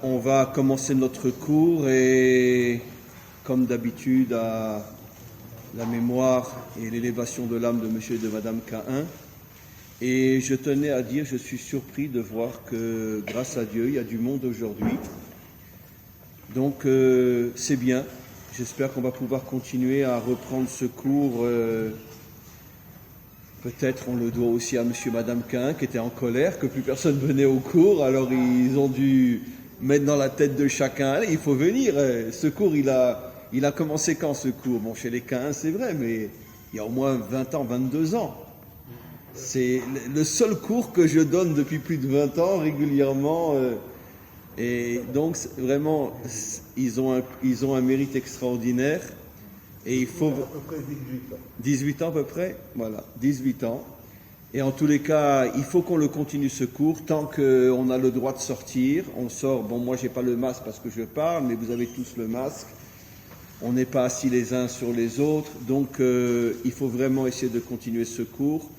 On va commencer notre cours et, comme d'habitude, à la mémoire et l'élévation de l'âme de monsieur et de madame Caïn. Et je tenais à dire, je suis surpris de voir que, grâce à Dieu, il y a du monde aujourd'hui. Donc, c'est bien. J'espère qu'on va pouvoir continuer à reprendre ce cours. Peut-être on le doit aussi à monsieur et madame Caïn, qui étaient en colère, que plus personne venait au cours. Alors, ils ont dû mettre dans la tête de chacun, allez, il faut venir. Ce cours, il a commencé quand, ce cours? Bon, chez les Caïns, c'est vrai, mais il y a au moins 20 ans, 22 ans. C'est le seul cours que je donne depuis plus de 20 ans, régulièrement. Et donc, vraiment, ils ont un mérite extraordinaire. Et il faut... À peu près 18 ans. 18 ans à peu près? Voilà, 18 ans. Et en tous les cas, il faut qu'on le continue ce cours tant qu'on a le droit de sortir. On sort, bon, moi j'ai pas le masque parce que je parle, mais vous avez tous le masque. On n'est pas assis les uns sur les autres. Donc, il faut vraiment essayer de continuer ce cours.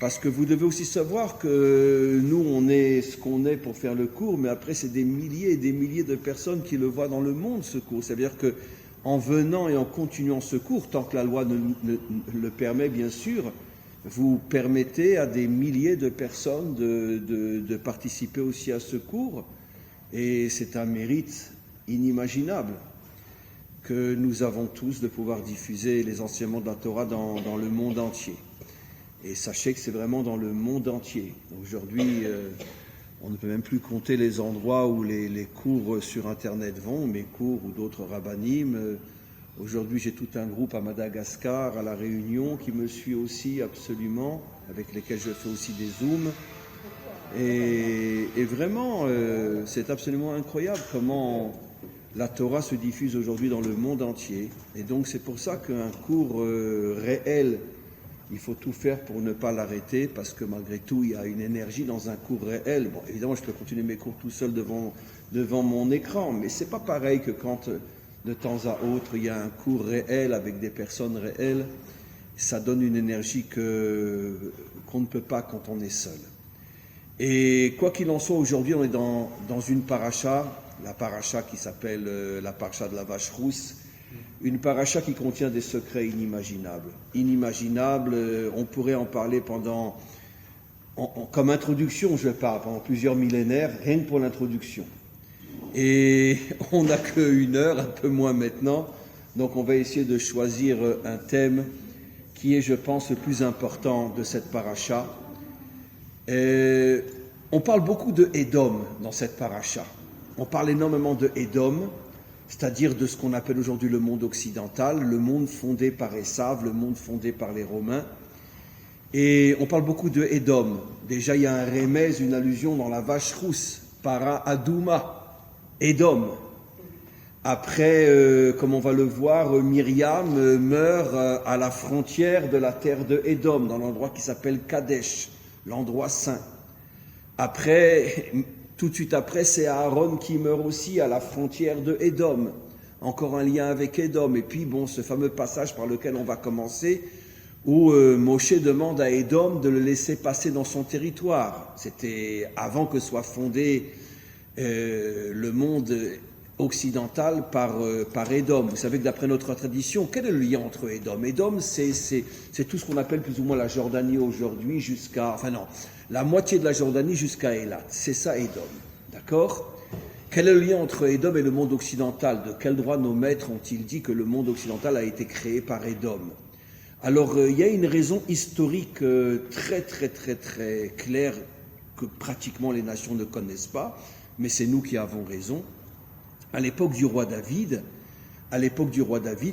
Parce que vous devez aussi savoir que nous, on est ce qu'on est pour faire le cours, mais après, c'est des milliers et des milliers de personnes qui le voient dans le monde, ce cours. C'est-à-dire que en venant et en continuant ce cours, tant que la loi le permet, bien sûr, vous permettez à des milliers de personnes de participer aussi à ce cours. Et c'est un mérite inimaginable que nous avons tous de pouvoir diffuser les enseignements de la Torah dans le monde entier. Et sachez que c'est vraiment dans le monde entier. Aujourd'hui, on ne peut même plus compter les endroits où les cours sur Internet vont, mes cours ou d'autres rabbinim. Aujourd'hui, j'ai tout un groupe à Madagascar, à La Réunion, qui me suit aussi absolument, avec lesquels je fais aussi des zooms. Et vraiment, c'est absolument incroyable comment la Torah se diffuse aujourd'hui dans le monde entier. Et donc, c'est pour ça qu'un cours réel, il faut tout faire pour ne pas l'arrêter, parce que malgré tout, il y a une énergie dans un cours réel. Bon, évidemment, je peux continuer mes cours tout seul devant mon écran, mais c'est pas pareil que quand, de temps à autre, il y a un cours réel avec des personnes réelles. Ça donne une énergie qu'on ne peut pas quand on est seul. Et quoi qu'il en soit, aujourd'hui, on est dans une paracha, la paracha qui s'appelle la paracha de la vache rousse, une paracha qui contient des secrets inimaginables. Inimaginables, on pourrait en parler comme introduction, je parle, pendant plusieurs millénaires, rien que pour l'introduction. Et on n'a qu'une heure, un peu moins maintenant, donc on va essayer de choisir un thème qui est, je pense, le plus important de cette paracha. On parle beaucoup de Édom dans cette paracha. On parle énormément de Édom, c'est-à-dire de ce qu'on appelle aujourd'hui le monde occidental, le monde fondé par Esav, le monde fondé par les Romains. Et on parle beaucoup de Édom. Déjà, il y a un remèze, une allusion dans la vache rousse, para Adouma, Édom. Après, comme on va le voir, Myriam meurt à la frontière de la terre de Édom, dans l'endroit qui s'appelle Kadesh, l'endroit saint. Après... Tout de suite après, c'est Aaron qui meurt aussi à la frontière de Édom. Encore un lien avec Édom. Et puis, bon, ce fameux passage par lequel on va commencer, où Moshe demande à Édom de le laisser passer dans son territoire. C'était avant que soit fondé le monde occidental par Édom. Vous savez que d'après notre tradition, quel est le lien entre Édom? Édom, c'est tout ce qu'on appelle plus ou moins la Jordanie aujourd'hui jusqu'à... Enfin non, la moitié de la Jordanie jusqu'à Eilat. C'est ça Édom. D'accord? Quel est le lien entre Édom et le monde occidental? De quel droit nos maîtres ont-ils dit que le monde occidental a été créé par Édom? Alors, il y a une raison historique très, très, très, très claire que pratiquement les nations ne connaissent pas, mais c'est nous qui avons raison. À l'époque du roi David,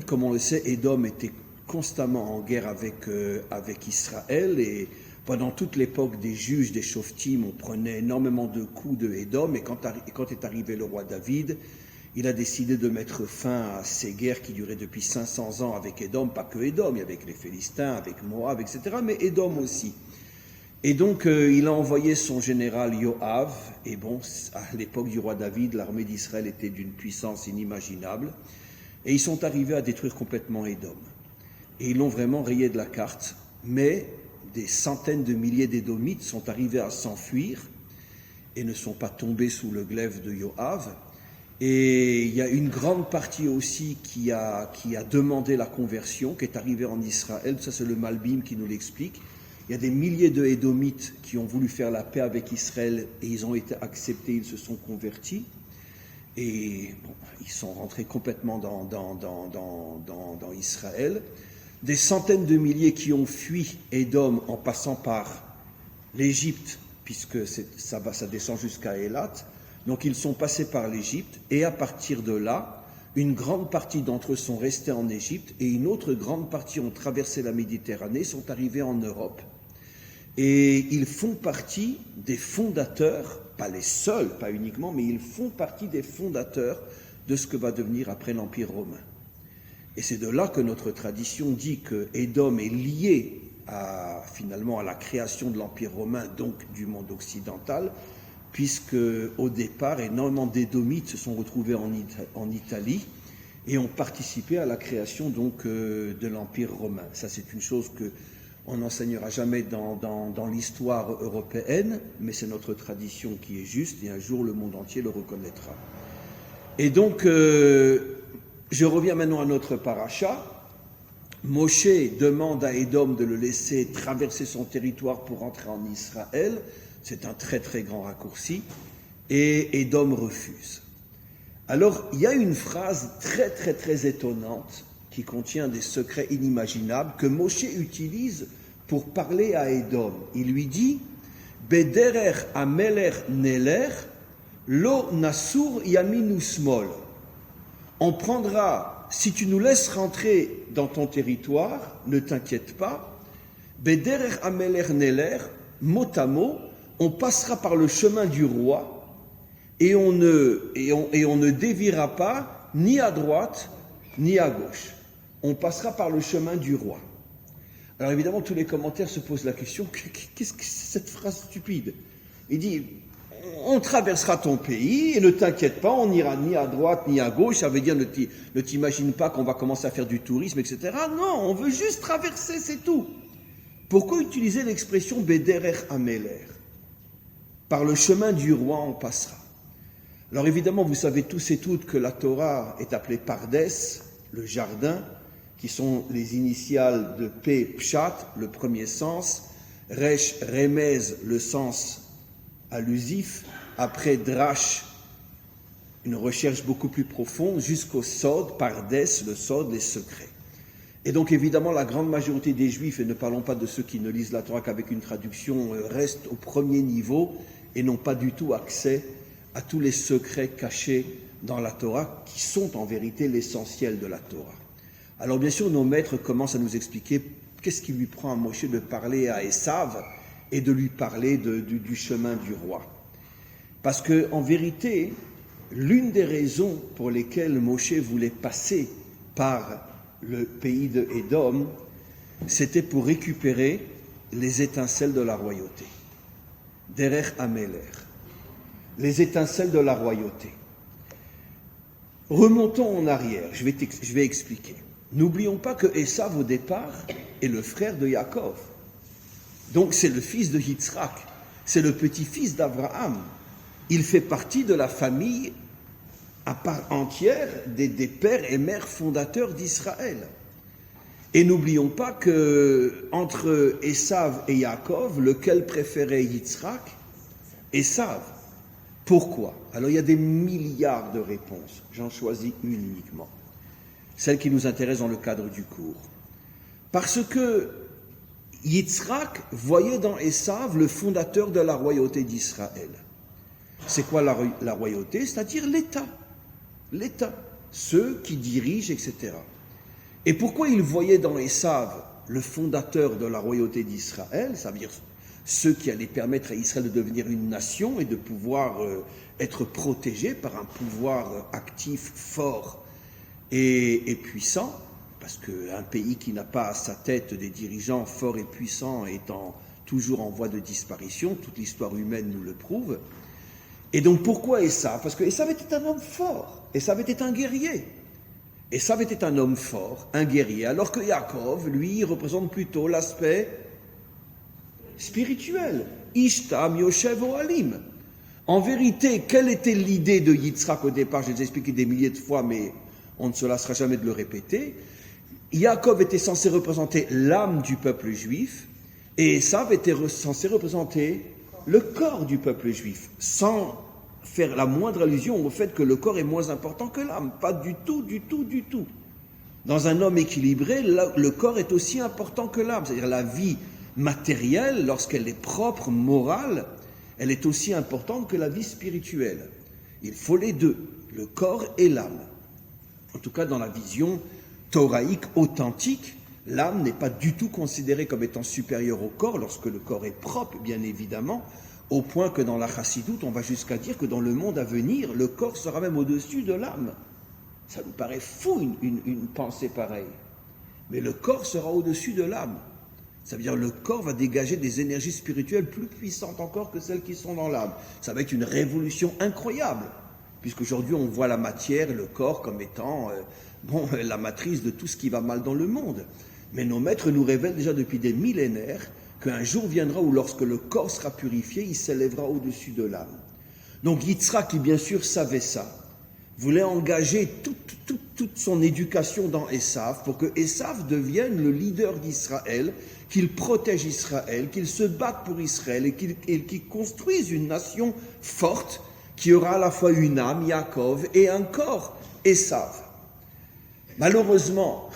comme on le sait, Édom était constamment en guerre avec Israël, et pendant toute l'époque des juges, des shoftim, on prenait énormément de coups de Édom, et quand est arrivé le roi David, il a décidé de mettre fin à ces guerres qui duraient depuis 500 ans avec Édom, pas que Édom, il y avait les Philistins, avec Moab, etc., mais Édom aussi. Et donc, il a envoyé son général Yoav, et bon, à l'époque du roi David, l'armée d'Israël était d'une puissance inimaginable, et ils sont arrivés à détruire complètement Édom. Et ils l'ont vraiment rayé de la carte, mais des centaines de milliers d'Édomites sont arrivés à s'enfuir, et ne sont pas tombés sous le glaive de Yoav. Et il y a une grande partie aussi qui a demandé la conversion, qui est arrivée en Israël. Ça, c'est le Malbim qui nous l'explique. Il y a des milliers de Édomites qui ont voulu faire la paix avec Israël et ils ont été acceptés, ils se sont convertis. Et bon, ils sont rentrés complètement dans Israël. Des centaines de milliers qui ont fui Édom en passant par l'Égypte, puisque ça descend jusqu'à Élat. Donc ils sont passés par l'Égypte et à partir de là, une grande partie d'entre eux sont restés en Égypte et une autre grande partie ont traversé la Méditerranée, sont arrivés en Europe. Et ils font partie des fondateurs, pas les seuls, pas uniquement, mais ils font partie des fondateurs de ce que va devenir après l'Empire romain. Et c'est de là que notre tradition dit que Édom est lié finalement à la création de l'Empire romain, donc du monde occidental, puisque au départ, énormément d'Édomites se sont retrouvés en Italie et ont participé à la création donc de l'Empire romain. Ça, c'est une chose que on n'enseignera jamais dans l'histoire européenne, mais c'est notre tradition qui est juste, et un jour le monde entier le reconnaîtra. Et donc, je reviens maintenant à notre paracha. Moshe demande à Édom de le laisser traverser son territoire pour entrer en Israël. C'est un très très grand raccourci. Et Édom refuse. Alors, il y a une phrase très très très étonnante qui contient des secrets inimaginables que Moshe utilise pour parler à Édom. Il lui dit « Bederer ameler neler, lo nasur yaminu smol » On prendra, si tu nous laisses rentrer dans ton territoire, ne t'inquiète pas, Bederer ameler neler, mot à mot, on passera par le chemin du roi et on ne déviera pas ni à droite ni à gauche. On passera par le chemin du roi. Alors évidemment, tous les commentaires se posent la question, qu'est-ce que c'est cette phrase stupide? Il dit, on traversera ton pays et ne t'inquiète pas, on n'ira ni à droite ni à gauche, ça veut dire ne t'imagine pas qu'on va commencer à faire du tourisme, etc. Non, on veut juste traverser, c'est tout. Pourquoi utiliser l'expression Bederer Ameler? Par le chemin du roi, on passera. Alors évidemment, vous savez tous et toutes que la Torah est appelée Pardes, le jardin, qui sont les initiales de P, Pshat, le premier sens, Resh, Remez, le sens allusif, après Drash, une recherche beaucoup plus profonde, jusqu'au Sod, Pardes, le Sod, les secrets. Et donc évidemment, la grande majorité des Juifs, et ne parlons pas de ceux qui ne lisent la Torah qu'avec une traduction, restent au premier niveau et n'ont pas du tout accès à tous les secrets cachés dans la Torah, qui sont en vérité l'essentiel de la Torah. Alors bien sûr, nos maîtres commencent à nous expliquer qu'est-ce qui lui prend à Moshe de parler à Esav et de lui parler du chemin du roi. Parce que en vérité, l'une des raisons pour lesquelles Moshe voulait passer par le pays de Édom, c'était pour récupérer les étincelles de la royauté. Derech Ameler, les étincelles de la royauté. Remontons en arrière, je vais expliquer. N'oublions pas que Esav, au départ, est le frère de Yaakov. Donc c'est le fils de Yitzhak, c'est le petit-fils d'Abraham. Il fait partie de la famille à part entière des pères et mères fondateurs d'Israël. Et n'oublions pas que entre Esav et Yaakov, lequel préférait Yitzhak? Esav. Pourquoi? Alors il y a des milliards de réponses. J'en choisis une uniquement. Celle qui nous intéresse dans le cadre du cours. Parce que Yitzhak voyait dans Esav le fondateur de la royauté d'Israël. C'est quoi la royauté? C'est-à-dire l'État. L'État. Ceux qui dirigent, etc. Et pourquoi il voyait dans Esav le fondateur de la royauté d'Israël? Ça veut dire ceux qui allaient permettre à Israël de devenir une nation et de pouvoir être protégé par un pouvoir actif, fort et puissant, parce qu'un pays qui n'a pas à sa tête des dirigeants forts et puissants étant toujours en voie de disparition, toute l'histoire humaine nous le prouve. Et donc pourquoi Esav? Parce que Esav était un homme fort, Esav était un guerrier. Esav était un homme fort, un guerrier, alors que Yaakov, lui, représente plutôt l'aspect spirituel. Ishtam Yoshev Ohalim. En vérité, quelle était l'idée de Yitzhak au départ? Je l'ai expliqué des milliers de fois, mais on ne se lassera jamais de le répéter. Yaakov était censé représenter l'âme du peuple juif, et Esav était censé représenter le corps du peuple juif, sans faire la moindre allusion au fait que le corps est moins important que l'âme. Pas du tout, du tout, du tout. Dans un homme équilibré, le corps est aussi important que l'âme. C'est-à-dire la vie matérielle, lorsqu'elle est propre, morale, elle est aussi importante que la vie spirituelle. Il faut les deux, le corps et l'âme. En tout cas, dans la vision thoraïque authentique, l'âme n'est pas du tout considérée comme étant supérieure au corps, lorsque le corps est propre, bien évidemment, au point que dans la chassidoute, on va jusqu'à dire que dans le monde à venir, le corps sera même au-dessus de l'âme. Ça nous paraît fou, une pensée pareille. Mais le corps sera au-dessus de l'âme. Ça veut dire que le corps va dégager des énergies spirituelles plus puissantes encore que celles qui sont dans l'âme. Ça va être une révolution incroyable, puisqu'aujourd'hui on voit la matière, le corps, comme étant la matrice de tout ce qui va mal dans le monde. Mais nos maîtres nous révèlent déjà depuis des millénaires qu'un jour viendra où lorsque le corps sera purifié, il s'élèvera au-dessus de l'âme. Donc Yitzhak, qui bien sûr savait ça, voulait engager toute son éducation dans Esav pour que Esav devienne le leader d'Israël, qu'il protège Israël, qu'il se batte pour Israël et qu'il construise une nation forte qui aura à la fois une âme, Yaakov, et un corps, Esav. Malheureusement,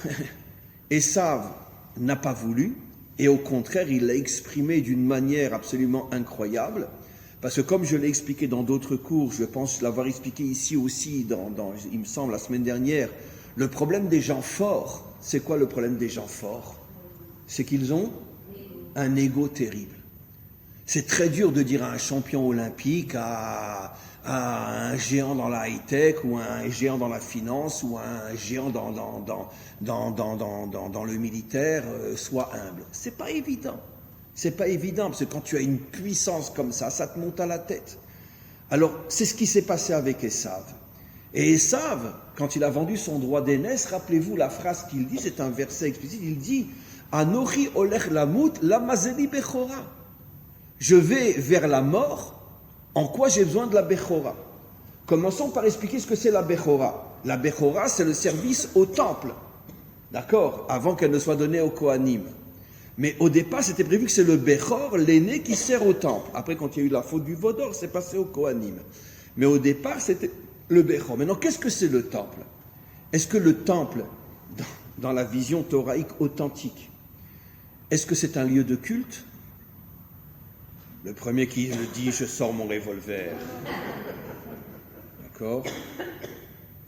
Esav n'a pas voulu, et au contraire, il l'a exprimé d'une manière absolument incroyable, parce que comme je l'ai expliqué dans d'autres cours, je pense l'avoir expliqué ici aussi, il me semble, la semaine dernière, le problème des gens forts, c'est quoi le problème des gens forts? C'est qu'ils ont un ego terrible. C'est très dur de dire à un champion olympique, à un géant dans la high-tech, ou à un géant dans la finance, ou à un géant dans le militaire, sois humble. C'est pas évident. C'est pas évident, parce que quand tu as une puissance comme ça te monte à la tête. Alors, c'est ce qui s'est passé avec Esav. Et Esav, quand il a vendu son droit d'aînesse, rappelez-vous la phrase qu'il dit, c'est un verset explicite, il dit « Anochi olech lamut lamazeli bechora » Je vais vers la mort, en quoi j'ai besoin de la bechora? Commençons par expliquer ce que c'est la bechora. La bechora, c'est le service au temple, d'accord, avant qu'elle ne soit donnée au Kohanim. Mais au départ, c'était prévu que c'est le Bechor, l'aîné, qui sert au temple. Après, quand il y a eu la faute du Vaudor, c'est passé au Kohanim. Mais au départ, c'était le Bechor. Maintenant, qu'est-ce que c'est le temple? Est-ce que le temple, dans la vision thoraïque authentique, est-ce que c'est un lieu de culte? Le premier qui le dit, je sors mon revolver. D'accord?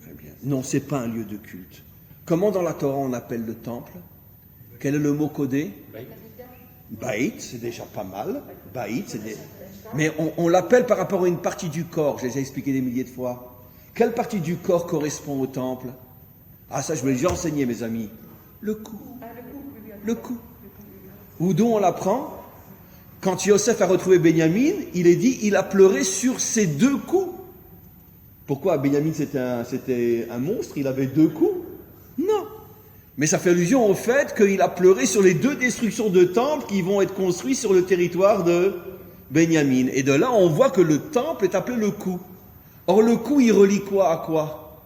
Très bien. Non, c'est pas un lieu de culte. Comment dans la Torah on appelle le temple? Quel est le mot codé? Baït, c'est déjà pas mal. Baït, mais on l'appelle par rapport à une partie du corps. J'ai déjà expliqué des milliers de fois. Quelle partie du corps correspond au temple? Ah, ça, je vous l'ai déjà enseigné, mes amis. Le cou. Le cou. Où d'où on l'apprend? Quand Yosef a retrouvé Benyamin, il est dit, il a pleuré sur ses deux coups. Pourquoi? Benyamin, c'était un monstre, il avait deux coups? Non. Mais ça fait allusion au fait qu'il a pleuré sur les deux destructions de temples qui vont être construits sur le territoire de Benyamin. Et de là, on voit que le temple est appelé le cou. Or, le cou, il relie quoi à quoi?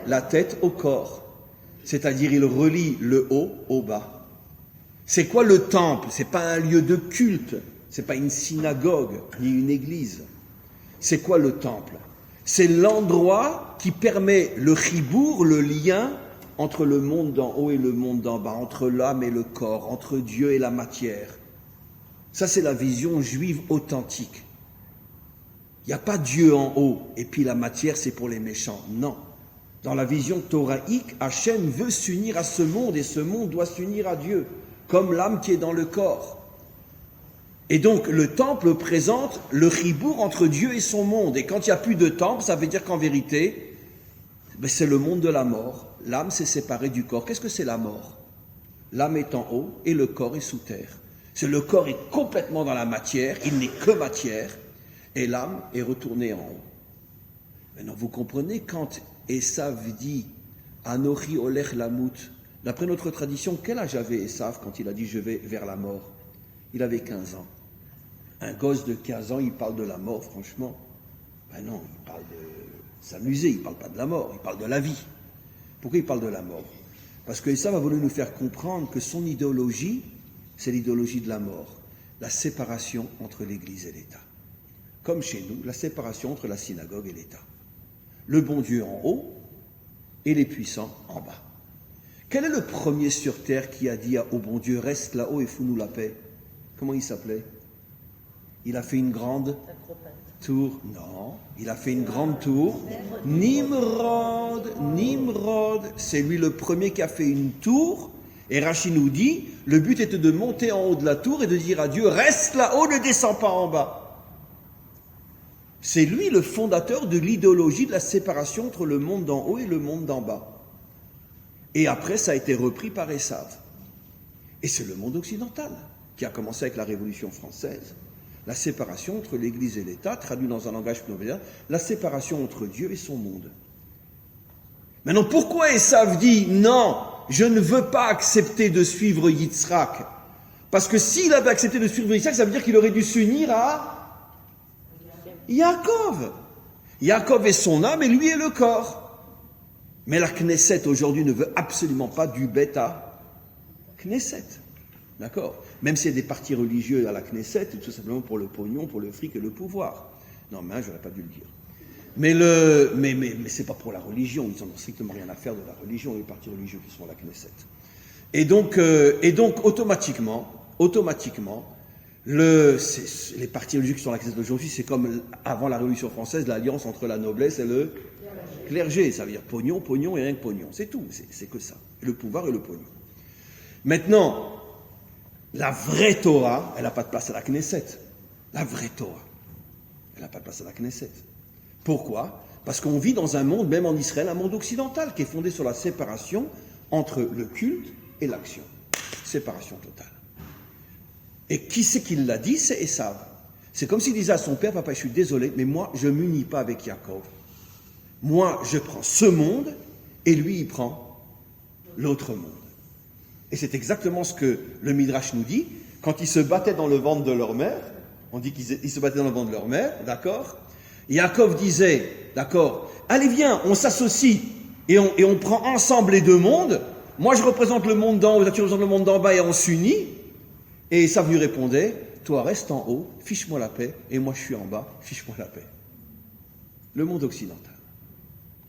La tête au corps. C'est-à-dire, il relie le haut au bas. C'est quoi le temple? C'est pas un lieu de culte. C'est pas une synagogue, ni une église. C'est quoi le temple? C'est l'endroit qui permet le chibour, le lien entre le monde d'en haut et le monde d'en bas, entre l'âme et le corps, entre Dieu et la matière. Ça, c'est la vision juive authentique. Il n'y a pas Dieu en haut, et puis la matière, c'est pour les méchants. Non. Dans la vision thoraïque, Hachem veut s'unir à ce monde, et ce monde doit s'unir à Dieu, comme l'âme qui est dans le corps. Et donc, le temple présente le chibour entre Dieu et son monde. Et quand il n'y a plus de temple, ça veut dire qu'en vérité, c'est le monde de la mort. L'âme s'est séparée du corps. Qu'est-ce que c'est la mort? L'âme est en haut et le corps est sous terre. Le corps est complètement dans la matière, il n'est que matière, et l'âme est retournée en haut. Maintenant, vous comprenez, quand Esav dit « Anochi olech lamut », d'après notre tradition, quel âge avait Esav quand il a dit « je vais vers la mort » Il avait 15 ans. Un gosse de 15 ans, il parle de la mort, franchement. Ben non, il parle de s'amuser, il ne parle pas de la mort, il parle de la vie. Pourquoi il parle de la mort? Parce que Esav a voulu nous faire comprendre que son idéologie, c'est l'idéologie de la mort, la séparation entre l'Église et l'État. Comme chez nous, la séparation entre la synagogue et l'État. Le bon Dieu en haut et les puissants en bas. Quel est le premier sur terre qui a dit au bon Dieu, reste là-haut et fous-nous la paix? Comment il s'appelait? Il a fait une grande tour. Non, il a fait une grande tour. Nimrod, c'est lui le premier qui a fait une tour. Et Rachid nous dit, le but était de monter en haut de la tour et de dire à Dieu, reste là-haut, ne descends pas en bas. C'est lui le fondateur de l'idéologie de la séparation entre le monde d'en haut et le monde d'en bas. Et après, ça a été repris par Esav. Et c'est le monde occidental qui a commencé avec la Révolution française. La séparation entre l'Église et l'État, traduit dans un langage plus moderne, la séparation entre Dieu et son monde. Maintenant, pourquoi Esav dit non, je ne veux pas accepter de suivre Yitzhak? Parce que s'il avait accepté de suivre Yitzhak, ça veut dire qu'il aurait dû s'unir à Yaakov. Yaakov est son âme et lui est le corps. Mais la Knesset aujourd'hui ne veut absolument pas du bêta Knesset. D'accord? Même s'il y a des partis religieux à la Knesset, tout simplement pour le pognon, pour le fric et le pouvoir. Non, mais j'aurais pas dû le dire. Mais c'est pas pour la religion, ils n'en ont strictement rien à faire de la religion, les partis religieux qui sont à la Knesset. Et donc automatiquement, les partis religieux qui sont à la Knesset aujourd'hui, c'est comme avant la Révolution française, l'alliance entre la noblesse et le clergé. Ça veut dire pognon, pognon et rien que pognon. C'est tout, c'est que ça. Et le pouvoir et le pognon. Maintenant, la vraie Torah, elle n'a pas de place à la Knesset. La vraie Torah, elle n'a pas de place à la Knesset. Pourquoi? Parce qu'on vit dans un monde, même en Israël, un monde occidental qui est fondé sur la séparation entre le culte et l'action. Séparation totale. Et qui c'est qui l'a dit? C'est Esav. C'est comme s'il disait à son père, papa, je suis désolé, mais moi, je ne m'unis pas avec Yaakov. Moi, je prends ce monde, et lui, il prend l'autre monde. Et c'est exactement ce que le Midrash nous dit. Quand ils se battaient dans le ventre de leur mère, on dit qu'ils se battaient dans le ventre de leur mère, d'accord? Yaakov disait, d'accord, allez viens, on s'associe et on prend ensemble les deux mondes. Moi je représente le monde d'en haut, tu représentes le monde d'en bas et on s'unit. Et Esav lui répondait, toi reste en haut, fiche-moi la paix, et moi je suis en bas, fiche-moi la paix. Le monde occidental.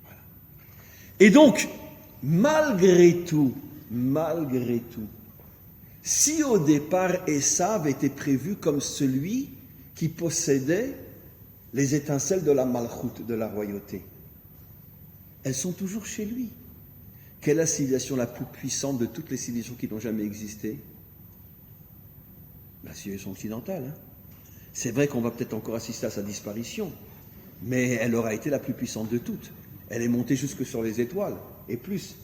Voilà. Et donc, malgré tout, si au départ Esav était prévu comme celui qui possédait les étincelles de la malchoute, de la royauté, elles sont toujours chez lui. Quelle est la civilisation la plus puissante de toutes les civilisations qui n'ont jamais existé? La civilisation occidentale. Hein. C'est vrai qu'on va peut-être encore assister à sa disparition, mais elle aura été la plus puissante de toutes. Elle est montée jusque sur les étoiles, et plus.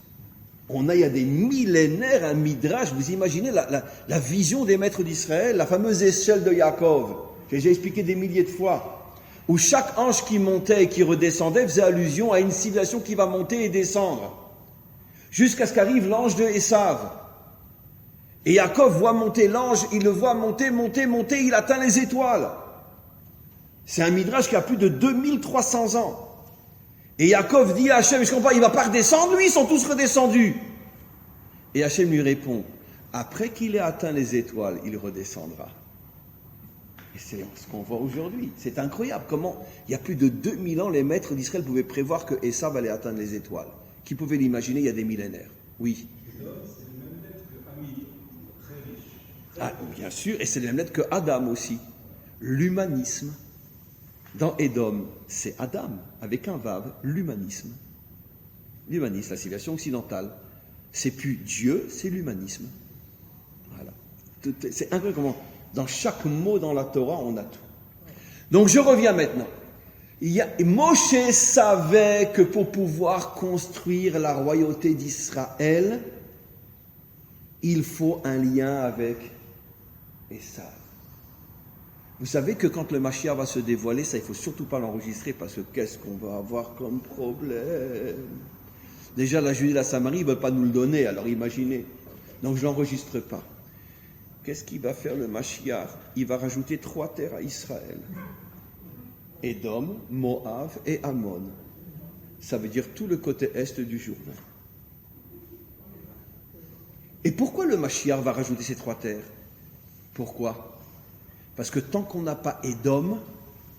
On a, il y a des millénaires, un midrash, vous imaginez la vision des maîtres d'Israël, la fameuse échelle de Yaakov, que j'ai expliqué des milliers de fois, où chaque ange qui montait et qui redescendait faisait allusion à une civilisation qui va monter et descendre, jusqu'à ce qu'arrive l'ange de Esav. Et Yaakov voit monter l'ange, il le voit monter, il atteint les étoiles. C'est un midrash qui a plus de 2300 ans. Et Yaakov dit à Hachem, je comprends, il ne va pas redescendre, lui, ils sont tous redescendus. Et Hachem lui répond, après qu'il ait atteint les étoiles, il redescendra. Et c'est ce qu'on voit aujourd'hui. C'est incroyable comment, il y a plus de 2000 ans, les maîtres d'Israël pouvaient prévoir que Esav allait atteindre les étoiles. Qui pouvait l'imaginer il y a des millénaires? Oui. Ah, bien sûr, et c'est les mêmes lettres que Adam aussi. L'humanisme. Dans Édom, c'est Adam, avec un vav, l'humanisme. L'humanisme, la civilisation occidentale. C'est plus Dieu, c'est l'humanisme. Voilà. C'est incroyable comment, dans chaque mot dans la Torah, on a tout. Donc je reviens maintenant. Moshe savait que pour pouvoir construire la royauté d'Israël, il faut un lien avec Esav. Vous savez que quand le Mashiach va se dévoiler, ça il ne faut surtout pas l'enregistrer parce que qu'est-ce qu'on va avoir comme problème? Déjà la Judée et la Samarie ne veulent pas nous le donner, alors imaginez. Donc je ne l'enregistre pas. qu'est-ce qu'il va faire le Mashiach? Il va rajouter 3 terres à Israël. Édom, Moab et Ammon. Ça veut dire tout le côté est du Jourdain. Et pourquoi le Mashiach va rajouter ces 3 terres? Pourquoi? Parce que tant qu'on n'a pas Édom,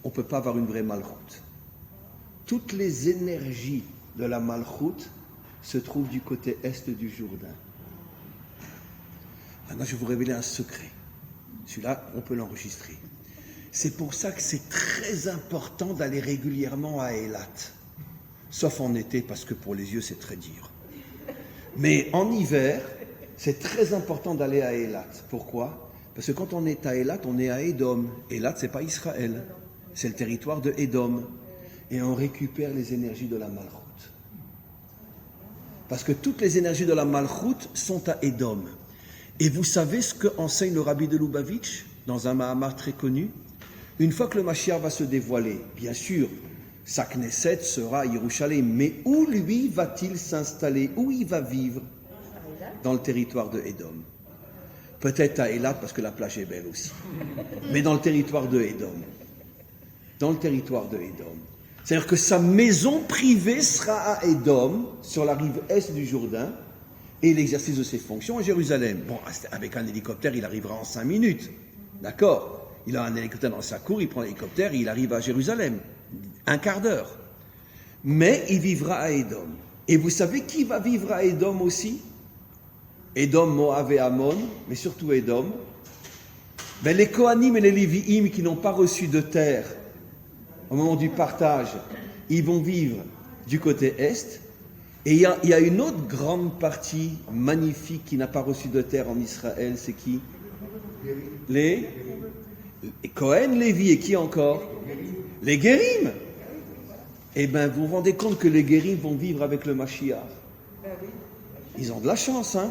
on ne peut pas avoir une vraie Malchoute. Toutes les énergies de la Malchoute se trouvent du côté est du Jourdain. Maintenant, je vais vous révéler un secret. Celui-là, on peut l'enregistrer. C'est pour ça que c'est très important d'aller régulièrement à Eilat. Sauf en été, parce que pour les yeux, c'est très dur. Mais en hiver, c'est très important d'aller à Eilat. Pourquoi? Parce que quand on est à Eilat, on est à Édom. Eilat, c'est pas Israël. C'est le territoire de Édom. Et on récupère les énergies de la Malchoute. Parce que toutes les énergies de la Malchoute sont à Édom. Et vous savez ce qu'enseigne le Rabbi de Lubavitch dans un Mahamar très connu? Une fois que le Mashiach va se dévoiler, bien sûr, sa Knesset sera à Yerushalayim. Mais où lui va-t-il s'installer? Où il va vivre? Dans le territoire de Édom. Peut-être à Eilat parce que la plage est belle aussi. Mais dans le territoire de Édom. Dans le territoire de Édom. C'est-à-dire que sa maison privée sera à Édom, sur la rive est du Jourdain, et l'exercice de ses fonctions à Jérusalem. Bon, avec un hélicoptère, il arrivera en 5 minutes. D'accord? Il a un hélicoptère dans sa cour, il prend l'hélicoptère et il arrive à Jérusalem. Un quart d'heure. Mais il vivra à Édom. Et vous savez qui va vivre à Édom aussi? Édom, Moab et Ammon, mais surtout Édom. Ben, les Kohanim et les Lévi'im qui n'ont pas reçu de terre au moment du partage, ils vont vivre du côté est. Et il y a une autre grande partie magnifique qui n'a pas reçu de terre en Israël, c'est qui? Les Kohen, Lévi et qui encore? Les Guérim. Eh bien, vous vous rendez compte que les Guérim vont vivre avec le Mashiach. Ils ont de la chance, hein?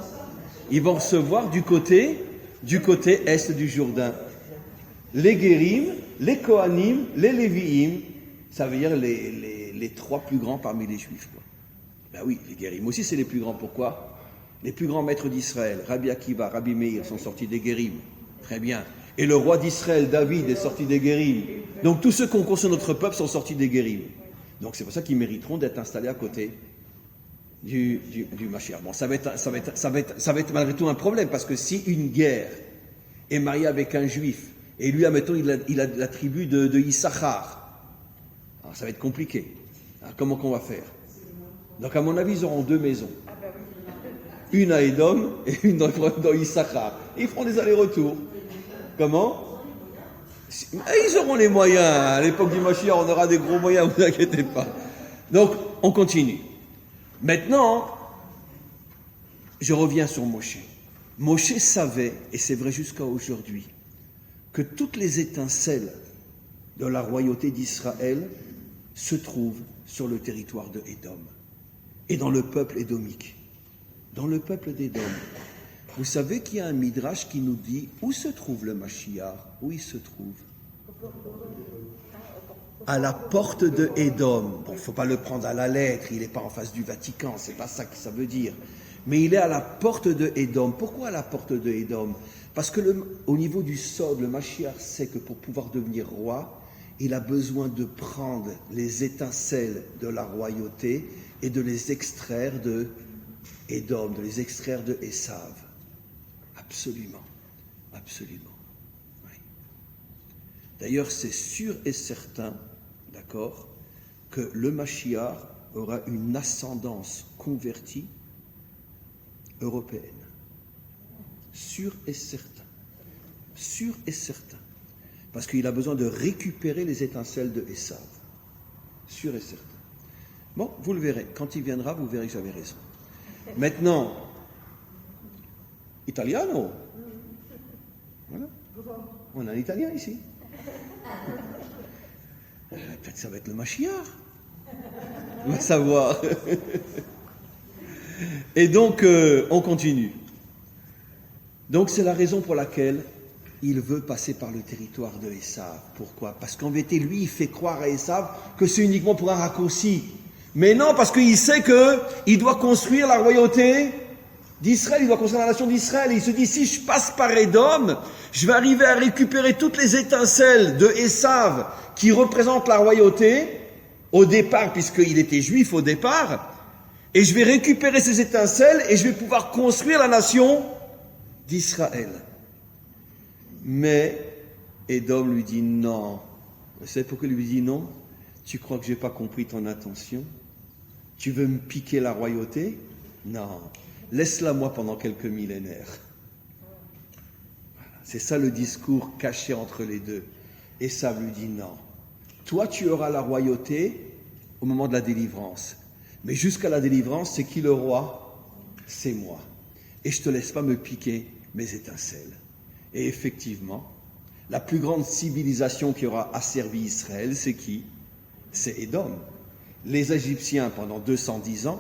Ils vont recevoir du côté est du Jourdain. Les Guérim, les Kohanim, les Lévi'im, ça veut dire les 3 plus grands parmi les Juifs, quoi. Ben oui, les Guérim aussi, c'est les plus grands. Pourquoi? Les plus grands maîtres d'Israël, Rabbi Akiva, Rabbi Meir, sont sortis des Guérim. Très bien. Et le roi d'Israël, David, est sorti des Guérim. Donc tous ceux qui ont construit notre peuple sont sortis des Guérim. Donc c'est pour ça qu'ils mériteront d'être installés à côté du Mashiach. Bon, ça va être malgré tout un problème, parce que si une guerre est mariée avec un Juif, et lui, admettons, il a la tribu de Issachar, alors ça va être compliqué. Alors comment qu'on va faire? Donc, à mon avis, ils auront 2 maisons. Une à Édom et une dans Issachar. Ils feront des allers-retours. Comment? Ils auront les moyens. À l'époque du Mashiach, on aura des gros moyens, ne vous inquiétez pas. Donc, on continue. Maintenant, je reviens sur Moshe. Moshe savait, et c'est vrai jusqu'à aujourd'hui, que toutes les étincelles de la royauté d'Israël se trouvent sur le territoire de Édom. Et dans le peuple édomique, dans le peuple d'Édom. Vous savez qu'il y a un midrash qui nous dit où se trouve le Mashiach? Où il se trouve? À la porte de Édom. Bon, il ne faut pas le prendre à la lettre, il n'est pas en face du Vatican, c'est pas ça que ça veut dire. Mais il est à la porte de Édom. Pourquoi à la porte de Édom? Parce que au niveau du Sod, le Mashiach sait que pour pouvoir devenir roi, il a besoin de prendre les étincelles de la royauté et de les extraire de Édom, de les extraire de Esav. Absolument. Absolument. Oui. D'ailleurs, c'est sûr et certain, d'accord, que le Mashiach aura une ascendance convertie européenne. Sûr et certain. Sûr et certain. Parce qu'il a besoin de récupérer les étincelles de Esav. Sûr et certain. Bon, vous le verrez. Quand il viendra, vous verrez que j'avais raison. Maintenant, italiano. Voilà. On a un italien ici. Peut-être ça va être le Mashiach. On va savoir. Et donc, on continue. Donc, c'est la raison pour laquelle il veut passer par le territoire de Esav. Pourquoi? Parce qu'en vérité, lui, il fait croire à Esav que c'est uniquement pour un raccourci. Mais non, parce qu'il sait qu'il doit construire la royauté d'Israël, il doit construire la nation d'Israël. Et il se dit, si je passe par Édom, je vais arriver à récupérer toutes les étincelles de Esav qui représentent la royauté au départ, puisqu'il était juif au départ, et je vais récupérer ces étincelles et je vais pouvoir construire la nation d'Israël. Mais Édom lui dit non. Vous savez pourquoi il lui dit non? Tu crois que je n'ai pas compris ton intention? Tu veux me piquer la royauté? Non. Laisse-la moi pendant quelques millénaires. Voilà. C'est ça le discours caché entre les deux. Et ça lui dit non. Toi, tu auras la royauté au moment de la délivrance. Mais jusqu'à la délivrance, c'est qui le roi? C'est moi. Et je ne te laisse pas me piquer mes étincelles. Et effectivement, la plus grande civilisation qui aura asservi Israël, c'est qui? C'est Édom. Les Égyptiens pendant 210 ans,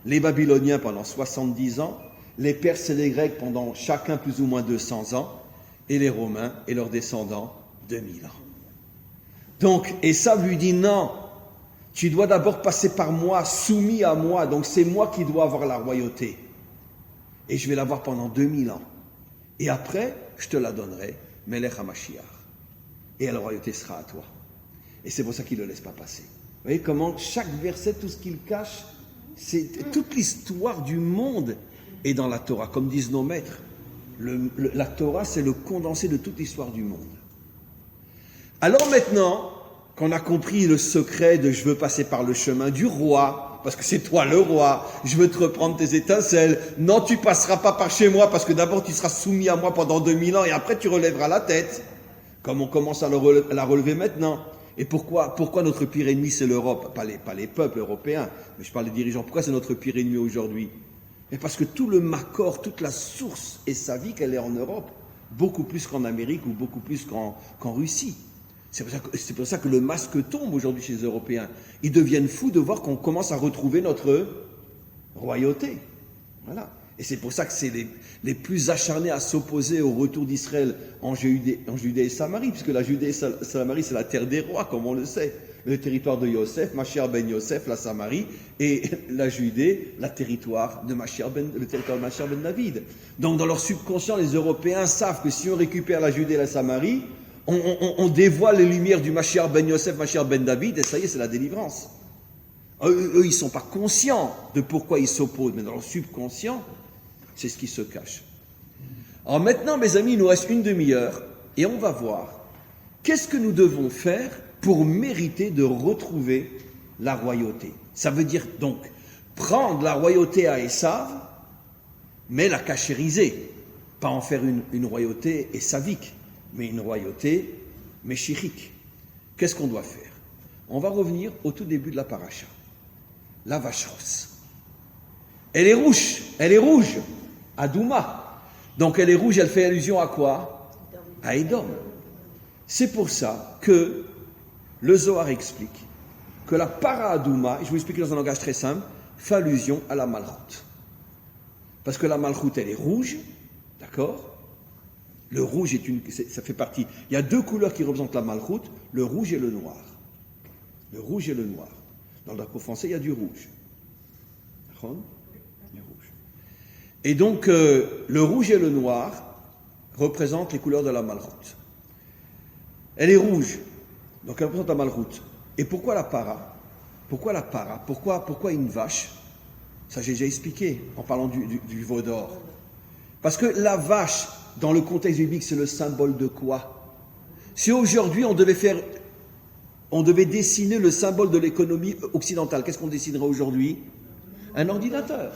les Babyloniens pendant 70 ans, les Perses et les Grecs pendant chacun plus ou moins 200 ans, et les Romains et leurs descendants 2000 ans. Donc, Esav lui dit non, tu dois d'abord passer par moi, soumis à moi, donc c'est moi qui dois avoir la royauté. Et je vais l'avoir pendant 2000 ans. Et après, je te la donnerai, Melech HaMashiach. Et la royauté sera à toi. Et c'est pour ça qu'il ne le laisse pas passer. Vous voyez comment chaque verset, tout ce qu'il cache, c'est toute l'histoire du monde est dans la Torah. Comme disent nos maîtres, la Torah, c'est le condensé de toute l'histoire du monde. Alors maintenant qu'on a compris le secret de je veux passer par le chemin du roi, parce que c'est toi le roi, je veux te reprendre tes étincelles, non tu passeras pas par chez moi parce que d'abord tu seras soumis à moi pendant 2000 ans et après tu relèveras la tête, comme on commence à la relever maintenant. Et pourquoi notre pire ennemi c'est l'Europe, pas les peuples européens, mais je parle des dirigeants, pourquoi c'est notre pire ennemi aujourd'hui? Et parce que tout le Makor, toute la source et sa vie qu'elle est en Europe, beaucoup plus qu'en Amérique ou beaucoup plus qu'en Russie. C'est pour ça que le masque tombe aujourd'hui chez les Européens. Ils deviennent fous de voir qu'on commence à retrouver notre royauté. Voilà. Et c'est pour ça que c'est les plus acharnés à s'opposer au retour d'Israël en Judée et Samarie, puisque la Judée et Samarie, c'est la terre des rois, comme on le sait. Le territoire de Yosef, Mashiach ben Yosef, la Samarie, et la Judée, le territoire de Mashiach ben David. Donc dans leur subconscient, les Européens savent que si on récupère la Judée et la Samarie, on dévoile les lumières du Mashiach ben Yosef, Mashiach ben David, et ça y est, c'est la délivrance. Eux, ils ne sont pas conscients de pourquoi ils s'opposent, mais dans leur subconscient, c'est ce qui se cache. Alors maintenant, mes amis, il nous reste une demi-heure, et on va voir qu'est-ce que nous devons faire pour mériter de retrouver la royauté. Ça veut dire donc prendre la royauté à Esav, mais la cachériser, pas en faire une royauté esavique, mais une royauté méchirique. Qu'est-ce qu'on doit faire? On va revenir au tout début de la paracha. La vache rousse. Elle est rouge, à Douma. Donc elle est rouge, elle fait allusion à quoi? À Édom. C'est pour ça que le Zohar explique que la para à Douma, je vous explique dans un langage très simple, fait allusion à la Malchoute. Parce que la Malchoute, elle est rouge, d'accord? Le rouge ça fait partie. Il y a deux couleurs qui représentent la Malchoute, le rouge et le noir. Le rouge et le noir. Dans le drapeau français, il y a du rouge. D'accord? Du rouge. Et donc, le rouge et le noir représentent les couleurs de la Malchoute. Elle est rouge, donc elle représente la Malchoute. Et pourquoi la para? Pourquoi la para? Pourquoi une vache? Ça, j'ai déjà expliqué en parlant du veau d'or. Parce que la vache, dans le contexte biblique, c'est le symbole de quoi? Si aujourd'hui on devait dessiner le symbole de l'économie occidentale, qu'est-ce qu'on dessinerait aujourd'hui? Un ordinateur.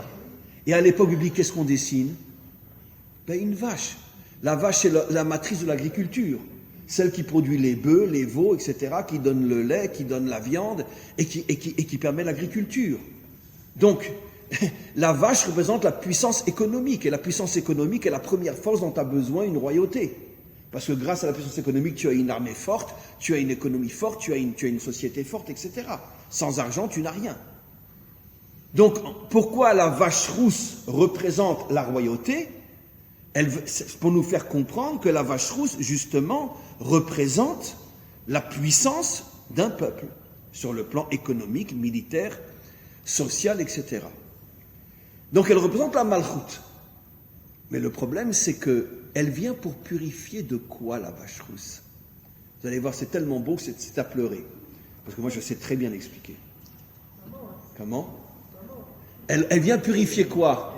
Et à l'époque biblique, qu'est-ce qu'on dessine? Une vache. La vache, c'est la matrice de l'agriculture. Celle qui produit les bœufs, les veaux, etc., qui donne le lait, qui donne la viande, et qui permet l'agriculture. Donc, la vache représente la puissance économique, et la puissance économique est la première force dont a besoin une royauté. Parce que grâce à la puissance économique, tu as une armée forte, tu as une économie forte, tu as une société forte, etc. Sans argent, tu n'as rien. Donc, pourquoi la vache rousse représente la royauté? C'est pour nous faire comprendre que la vache rousse, justement, représente la puissance d'un peuple, sur le plan économique, militaire, social, etc. Donc elle représente la Malchoute. Mais le problème, c'est que elle vient pour purifier de quoi, la vache rousse? Vous allez voir, c'est tellement beau, c'est à pleurer. Parce que moi, je sais très bien l'expliquer. Comment? Elle vient purifier quoi?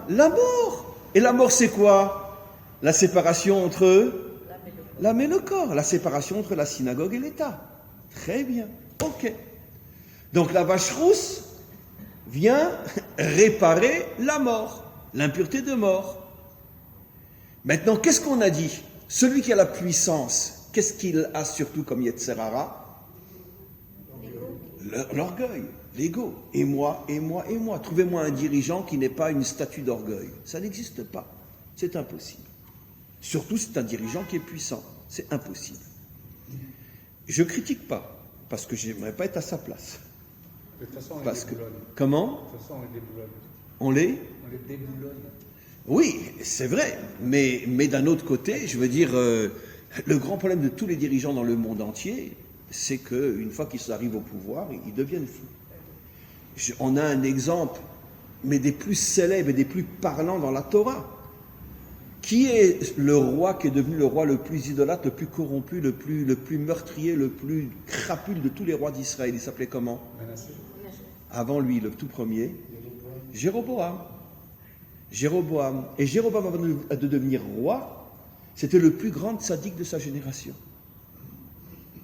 La mort. Et la mort, c'est quoi? La séparation entre l'âme et le corps. La séparation entre la synagogue et l'État. Très bien. Ok. Donc la vache rousse vient réparer la mort, l'impureté de mort. Maintenant, qu'est-ce qu'on a dit? Celui qui a la puissance, qu'est-ce qu'il a surtout comme Yetzer Hara? L'orgueil, l'ego. Et moi, et moi, et moi. Trouvez-moi un dirigeant qui n'ait pas une statue d'orgueil. Ça n'existe pas. C'est impossible. Surtout si c'est un dirigeant qui est puissant. C'est impossible. Je ne critique pas, parce que je n'aimerais pas être à sa place. De toute façon, on Parce les que, déboulonne. comment? De toute façon, on les déboulonne. On les déboulonne. Oui, c'est vrai. Mais d'un autre côté, je veux dire, le grand problème de tous les dirigeants dans le monde entier, c'est qu'une fois qu'ils arrivent au pouvoir, ils deviennent fous. On a un exemple, mais des plus célèbres et des plus parlants dans la Torah. Qui est le roi qui est devenu le roi le plus idolâtre, le plus corrompu, le plus meurtrier, le plus crapule de tous les rois d'Israël? Il s'appelait comment? Avant lui, le tout premier, Jéroboam. Jéroboam. Et Jéroboam, avant de devenir roi, c'était le plus grand tzaddik de sa génération.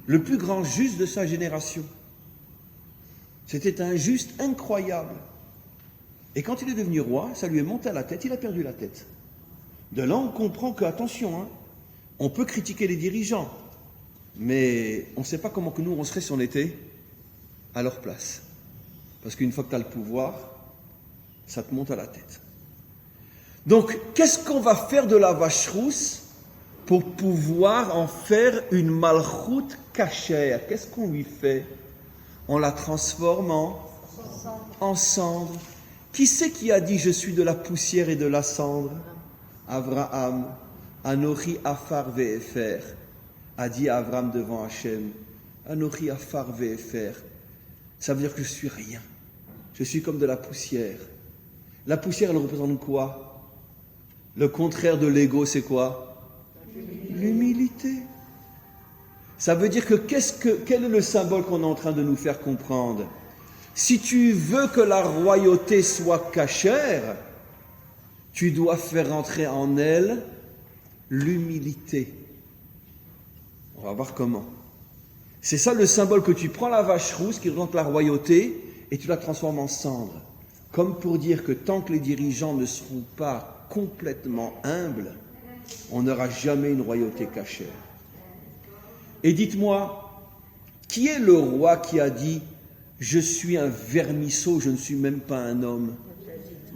Le plus grand juste de sa génération. C'était un juste incroyable. Et quand il est devenu roi, ça lui est monté à la tête, il a perdu la tête. De là, on comprend que, attention, on peut critiquer les dirigeants, mais on ne sait pas comment que nous, on serait si on était à leur place. Parce qu'une fois que tu as le pouvoir, ça te monte à la tête. Donc, qu'est-ce qu'on va faire de la vache rousse pour pouvoir en faire une malchoute cachère? Qu'est-ce qu'on lui fait? On la transforme en cendre. Qui c'est qui a dit « Je suis de la poussière et de la cendre » Abraham, Anochi Afar Ve'efer, a dit à Abraham devant Hachem, Anochi Afar Ve'efer, ça veut dire que je suis rien. Je suis comme de la poussière. La poussière, elle représente quoi? Le contraire de l'ego, c'est quoi? L'humilité. Ça veut dire que quel est le symbole qu'on est en train de nous faire comprendre? Si tu veux que la royauté soit cachère, tu dois faire entrer en elle l'humilité. On va voir comment. C'est ça le symbole, que tu prends la vache rousse qui représente la royauté et tu la transformes en cendre. Comme pour dire que tant que les dirigeants ne seront pas complètement humbles, on n'aura jamais une royauté cachère. Et dites-moi, qui est le roi qui a dit « Je suis un vermisseau, je ne suis même pas un homme »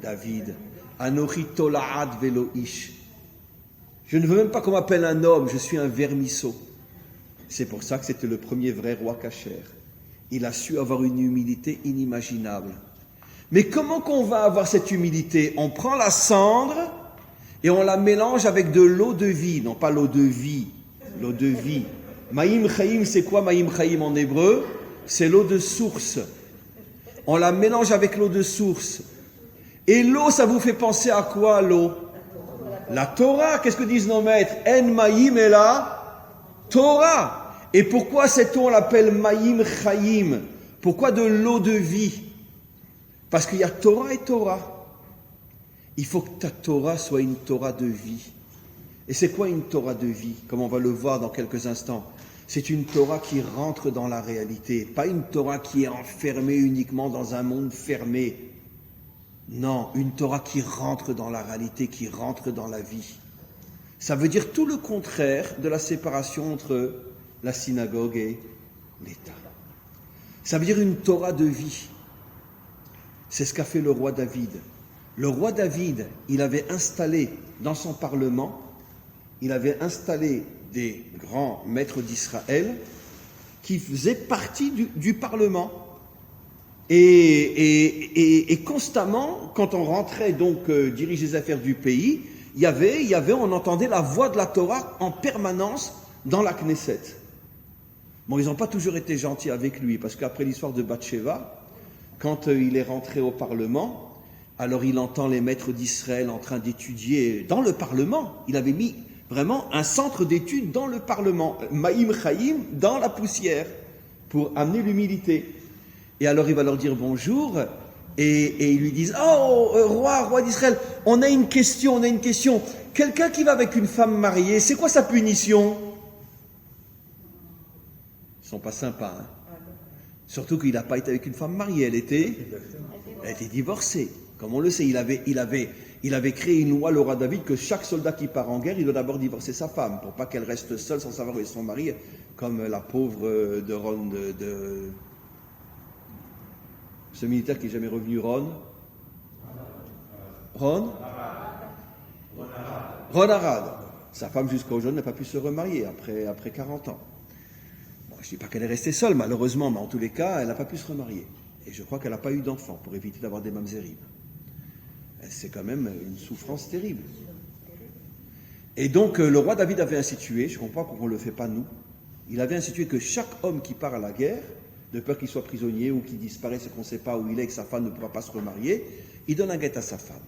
David. Anochi tola'ad velo ish. Je ne veux même pas qu'on m'appelle un homme, je suis un vermisseau. C'est pour ça que c'était le premier vrai roi cachère. Il a su avoir une humilité inimaginable. Mais comment qu'on va avoir cette humilité? On prend la cendre et on la mélange avec de l'eau de vie. Non, pas l'eau de vie, l'eau de vie. Maïm Chaim, c'est quoi Maïm Chaim en hébreu? C'est l'eau de source. On la mélange avec l'eau de source. Et l'eau, ça vous fait penser à quoi, l'eau? La Torah. Qu'est-ce que disent nos maîtres? En Maïm et la Torah. Et pourquoi cette eau, on l'appelle Maïm Chaim? Pourquoi de l'eau de vie? Parce qu'il y a Torah et Torah. Il faut que ta Torah soit une Torah de vie. Et c'est quoi une Torah de vie? Comme on va le voir dans quelques instants. C'est une Torah qui rentre dans la réalité. Pas une Torah qui est enfermée uniquement dans un monde fermé. Non, une Torah qui rentre dans la réalité, qui rentre dans la vie. Ça veut dire tout le contraire de la séparation entre la synagogue et l'État. Ça veut dire une Torah de vie. C'est ce qu'a fait le roi David. Le roi David, il avait installé dans son parlement, il avait installé des grands maîtres d'Israël qui faisaient partie du parlement. Et constamment, quand on rentrait donc diriger les affaires du pays, on entendait la voix de la Torah en permanence dans la Knesset. Bon, ils n'ont pas toujours été gentils avec lui, parce qu'après l'histoire de Bathsheba, quand il est rentré au Parlement, Alors il entend les maîtres d'Israël en train d'étudier dans le Parlement. Il avait mis vraiment un centre d'études dans le Parlement, Maïm Chaim, dans la poussière, pour amener l'humilité. Et alors il va leur dire bonjour, et ils lui disent « Oh, roi d'Israël, on a une question. Quelqu'un qui va avec une femme mariée, c'est quoi sa punition ?» Ils sont pas sympas, hein. Surtout qu'il n'a pas été avec une femme mariée, elle était divorcée. Comme on le sait, il avait créé une loi, le roi David, que chaque soldat qui part en guerre, il doit d'abord divorcer sa femme, pour pas qu'elle reste seule sans savoir où est son mari, comme la pauvre de Ron, ce militaire qui n'est jamais revenu, Ron Arad. Sa femme jusqu'à aujourd'hui n'a pas pu se remarier après 40 ans. Bon, je ne dis pas qu'elle est restée seule, malheureusement, mais en tous les cas, elle n'a pas pu se remarier. Et je crois qu'elle n'a pas eu d'enfant pour éviter d'avoir des mamzerim. C'est quand même une souffrance terrible. Et donc, le roi David avait institué, je ne comprends pas pourquoi on ne le fait pas nous, il avait institué que chaque homme qui part à la guerre, de peur qu'il soit prisonnier ou qu'il disparaisse et qu'on ne sait pas où il est, que sa femme ne pourra pas se remarier, il donne un guet à sa femme.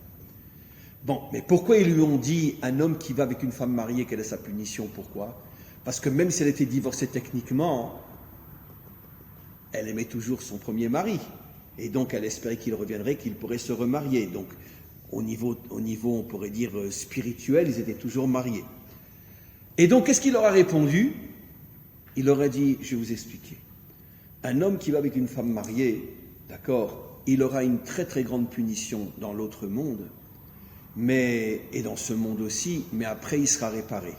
Bon, mais pourquoi ils lui ont dit un homme qui va avec une femme mariée, quelle est sa punition? Pourquoi? Parce que même si elle était divorcée techniquement, elle aimait toujours son premier mari. Et donc elle espérait qu'il reviendrait, qu'il pourrait se remarier. Donc au niveau, on pourrait dire, spirituel, ils étaient toujours mariés. Et donc qu'est-ce qu'il leur a répondu? Il leur a dit, je vais vous expliquer. Un homme qui va avec une femme mariée, d'accord, il aura une très très grande punition dans l'autre monde, et dans ce monde aussi, mais après il sera réparé.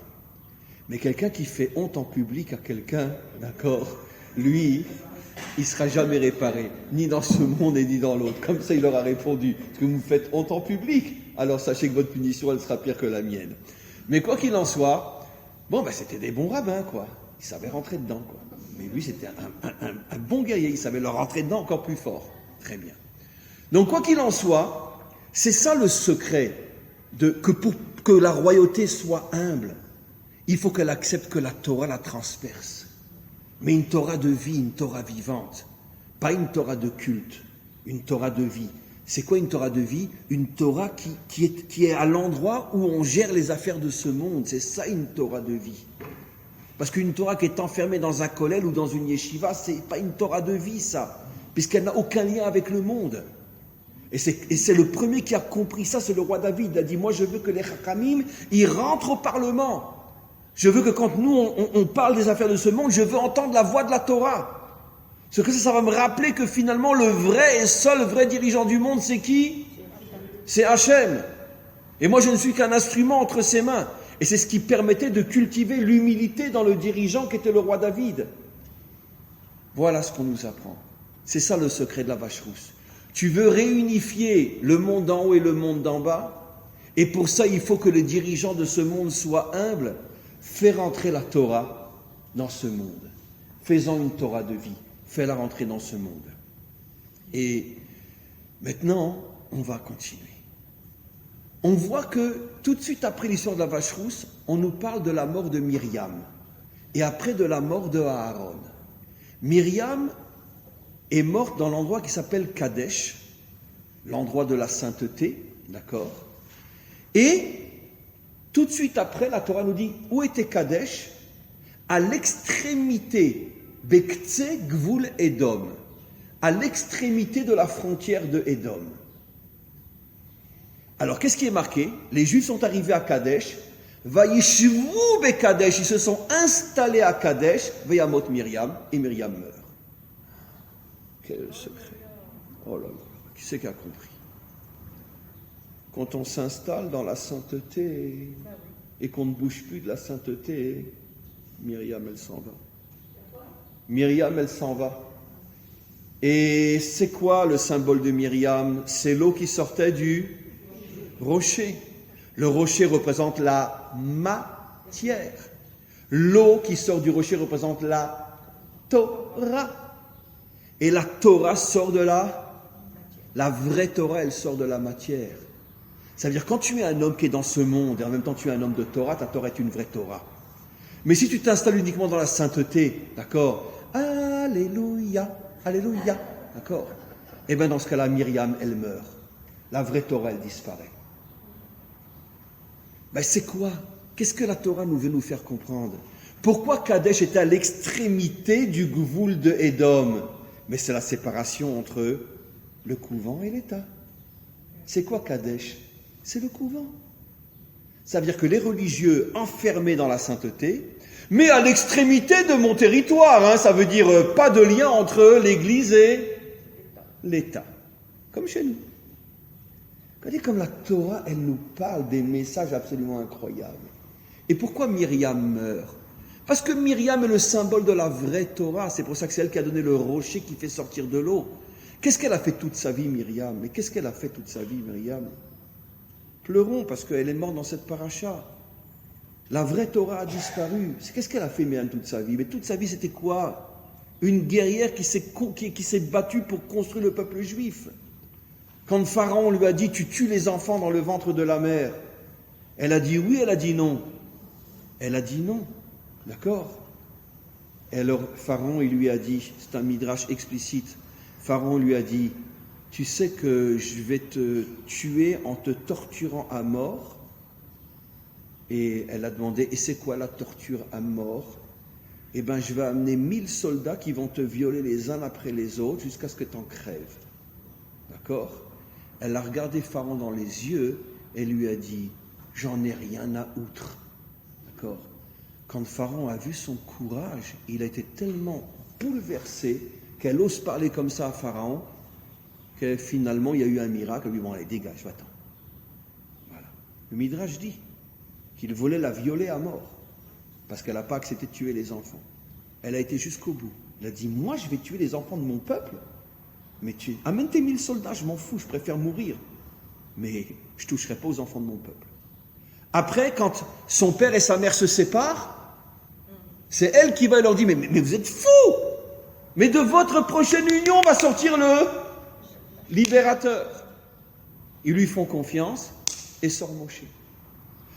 Mais quelqu'un qui fait honte en public à quelqu'un, d'accord, lui, il ne sera jamais réparé, ni dans ce monde et ni dans l'autre. Comme ça, il leur a répondu, parce que vous me faites honte en public, alors sachez que votre punition, elle sera pire que la mienne. Mais quoi qu'il en soit, c'était des bons rabbins, quoi. Ils savaient rentrer dedans, quoi. Mais lui, c'était un bon guerrier, il savait leur rentrer dedans encore plus fort. Très bien. Donc, quoi qu'il en soit, c'est ça le secret, que pour que la royauté soit humble, il faut qu'elle accepte que la Torah la transperce. Mais une Torah de vie, une Torah vivante. Pas une Torah de culte, une Torah de vie. C'est quoi une Torah de vie? Une Torah qui est à l'endroit où on gère les affaires de ce monde. C'est ça une Torah de vie. Parce qu'une Torah qui est enfermée dans un kollel ou dans une yeshiva, c'est pas une Torah de vie, ça. Puisqu'elle n'a aucun lien avec le monde. Et c'est le premier qui a compris ça, c'est le roi David. Il a dit, moi je veux que les Chachamim, ils rentrent au Parlement. Je veux que quand nous, on parle des affaires de ce monde, je veux entendre la voix de la Torah. Parce que ça va me rappeler que finalement, le vrai et seul vrai dirigeant du monde, c'est qui? C'est Hachem. Et moi, je ne suis qu'un instrument entre ses mains. Et c'est ce qui permettait de cultiver l'humilité dans le dirigeant qui était le roi David. Voilà ce qu'on nous apprend. C'est ça le secret de la vache rousse. Tu veux réunifier le monde d'en haut et le monde d'en bas, et pour ça, il faut que le dirigeant de ce monde soit humble. Fais rentrer la Torah dans ce monde. Fais-en une Torah de vie. Fais-la rentrer dans ce monde. Et maintenant, on va continuer. On voit que tout de suite après l'histoire de la vache rousse, on nous parle de la mort de Myriam. Et après de la mort de Aaron. Myriam est morte dans l'endroit qui s'appelle Kadesh, l'endroit de la sainteté, d'accord? Et tout de suite après, la Torah nous dit, où était Kadesh? À l'extrémité, Bektse Gvul Edom, à l'extrémité de la frontière de Edom. Alors, qu'est-ce qui est marqué? Les Juifs sont arrivés à Kadesh, Vayishvu Bekadesh, ils se sont installés à Kadesh, Vayamot Myriam, et Myriam meurt. Quel secret! Oh là là, qui c'est qui a compris? Quand on s'installe dans la sainteté et qu'on ne bouge plus de la sainteté, Myriam, elle s'en va. Myriam, elle s'en va. Et c'est quoi le symbole de Myriam? C'est l'eau qui sortait du rocher. Le rocher représente la matière. L'eau qui sort du rocher représente la Torah. Et la Torah sort de la vraie Torah, elle sort de la matière. Ça veut dire quand tu es un homme qui est dans ce monde et en même temps tu es un homme de Torah, ta Torah est une vraie Torah. Mais si tu t'installes uniquement dans la sainteté, d'accord, Alléluia, Alléluia, d'accord, et bien dans ce cas-là, Myriam, elle meurt. La vraie Torah, elle disparaît. Ben c'est quoi? Qu'est-ce que la Torah nous veut nous faire comprendre? Pourquoi Kadesh était à l'extrémité du Gvoul de Édom? Mais c'est la séparation entre le couvent et l'État. C'est quoi Kadesh? C'est le couvent. Ça veut dire que les religieux enfermés dans la sainteté, mais à l'extrémité de mon territoire, hein, ça veut dire pas de lien entre l'Église et l'État. Comme chez nous. Regardez comme la Torah, elle nous parle des messages absolument incroyables. Et pourquoi Myriam meurt? Parce que Myriam est le symbole de la vraie Torah. C'est pour ça que c'est elle qui a donné le rocher qui fait sortir de l'eau. Qu'est-ce qu'elle a fait toute sa vie, Myriam? Mais qu'est-ce qu'elle a fait toute sa vie, Myriam? Pleurons parce qu'elle est morte dans cette paracha. La vraie Torah a disparu. Qu'est-ce qu'elle a fait, Myriam, toute sa vie? Mais toute sa vie, c'était quoi? Une guerrière qui s'est battue pour construire le peuple juif. Quand Pharaon lui a dit « Tu tues les enfants dans le ventre de la mère », elle a dit oui, elle a dit non. Elle a dit non, d'accord? Et alors Pharaon, il lui a dit, c'est un midrash explicite, Pharaon lui a dit « Tu sais que je vais te tuer en te torturant à mort ?» Et elle a demandé « Et c'est quoi la torture à mort ?» Eh bien, je vais amener 1000 soldats qui vont te violer les uns après les autres jusqu'à ce que tu en crèves. D'accord? Elle a regardé Pharaon dans les yeux et lui a dit « J'en ai rien à outre. » D'accord? Quand Pharaon a vu son courage, il a été tellement bouleversé qu'elle ose parler comme ça à Pharaon que finalement il y a eu un miracle. Lui, bon, allez, dégage, va-t'en. Voilà. Le Midrash dit qu'il voulait la violer à mort parce qu'elle n'a pas accepté de tuer les enfants. Elle a été jusqu'au bout. Elle a dit « Moi, je vais tuer les enfants de mon peuple. Mais amène tes 1000 soldats, je m'en fous, je préfère mourir. Mais je ne toucherai pas aux enfants de mon peuple. » Après, quand son père et sa mère se séparent, c'est elle qui va leur dire « Mais vous êtes fous! Mais de votre prochaine union va sortir le libérateur. » Ils lui font confiance et sort Moshe.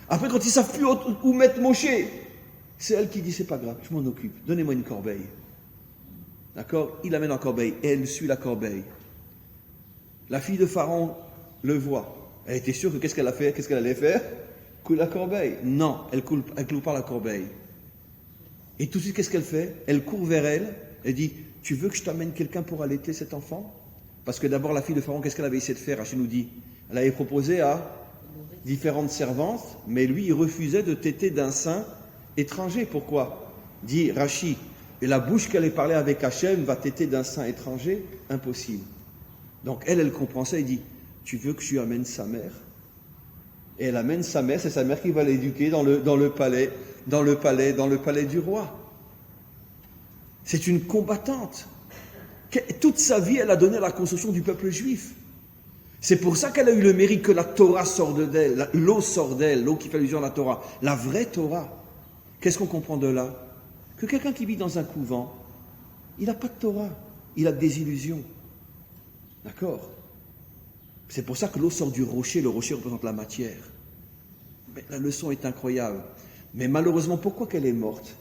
Après, quand ils ne savent plus où mettre Moshe, c'est elle qui dit « C'est pas grave, je m'en occupe, donnez-moi une corbeille. » D'accord? Il amène la corbeille et elle suit la corbeille. La fille de Pharaon le voit. Elle était sûre que qu'est-ce qu'elle a fait? Qu'est-ce qu'elle allait faire? Coule la corbeille. Non, elle coule pas la corbeille. Et tout de suite, qu'est-ce qu'elle fait? Elle court vers elle et dit « Tu veux que je t'amène quelqu'un pour allaiter cet enfant ?» Parce que d'abord, la fille de Pharaon, qu'est-ce qu'elle avait essayé de faire? Rachid nous dit, elle avait proposé à différentes servantes, mais lui, il refusait de téter d'un sein étranger. Pourquoi? Dit Rachid. Et la bouche qu'elle ait parlé avec Hachem va téter d'un sein étranger? Impossible. Donc elle comprend ça et dit « Tu veux que je lui amène sa mère ?» Et elle amène sa mère, c'est sa mère qui va l'éduquer dans le palais du roi. C'est une combattante. Toute sa vie, elle a donné à la construction du peuple juif. C'est pour ça qu'elle a eu le mérite que la Torah sort d'elle, l'eau sort d'elle, l'eau qui fait allusion à la Torah. La vraie Torah. Qu'est-ce qu'on comprend de là? Que quelqu'un qui vit dans un couvent, il n'a pas de Torah, il a des illusions. D'accord? C'est pour ça que l'eau sort du rocher, le rocher représente la matière. Mais la leçon est incroyable. Mais malheureusement, pourquoi qu'elle est morte?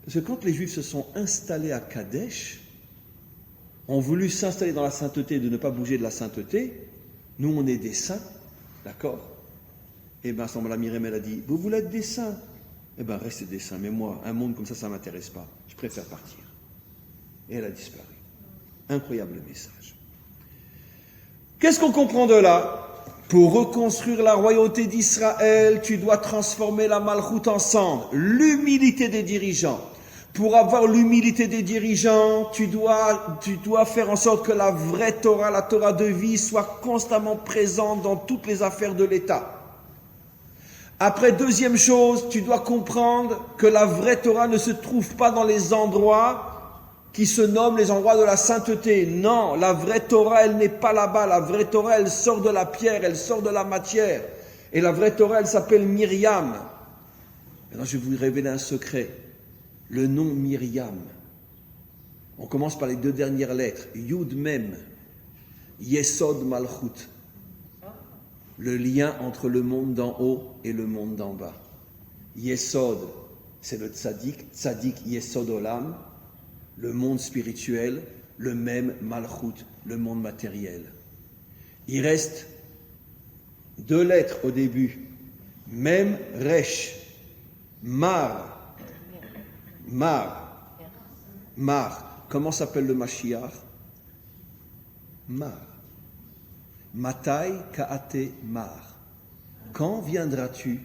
Parce que quand les Juifs se sont installés à Kadesh, ont voulu s'installer dans la sainteté, de ne pas bouger de la sainteté, nous on est des saints, d'accord? Et bien à ce moment-là, Myriam, elle a dit, vous voulez être des saints? Eh bien, restez des saints. Mais moi, un monde comme ça ne m'intéresse pas. Je préfère partir. Et elle a disparu. Incroyable message. Qu'est-ce qu'on comprend de là? Pour reconstruire la royauté d'Israël, tu dois transformer la malchoute en cendre. L'humilité des dirigeants. Pour avoir l'humilité des dirigeants, tu dois faire en sorte que la vraie Torah, la Torah de vie, soit constamment présente dans toutes les affaires de l'État. Après, deuxième chose, tu dois comprendre que la vraie Torah ne se trouve pas dans les endroits qui se nomment les endroits de la sainteté. Non, la vraie Torah, elle n'est pas là-bas. La vraie Torah, elle sort de la pierre, elle sort de la matière. Et la vraie Torah, elle s'appelle Myriam. Maintenant, je vais vous révéler un secret. Le nom Myriam. On commence par les deux dernières lettres. Yud Mem. Yesod Malchut. Le lien entre le monde d'en haut et le monde d'en bas. Yesod, c'est le tzaddik, tzaddik Yesod Olam, le monde spirituel, le même Malchut, le monde matériel. Il reste Deux lettres au début. Mem, Resh. Mar. Mar. Mar. Comment s'appelle le Mashiach? Mar. Matai Kaate Mar. Quand viendras-tu?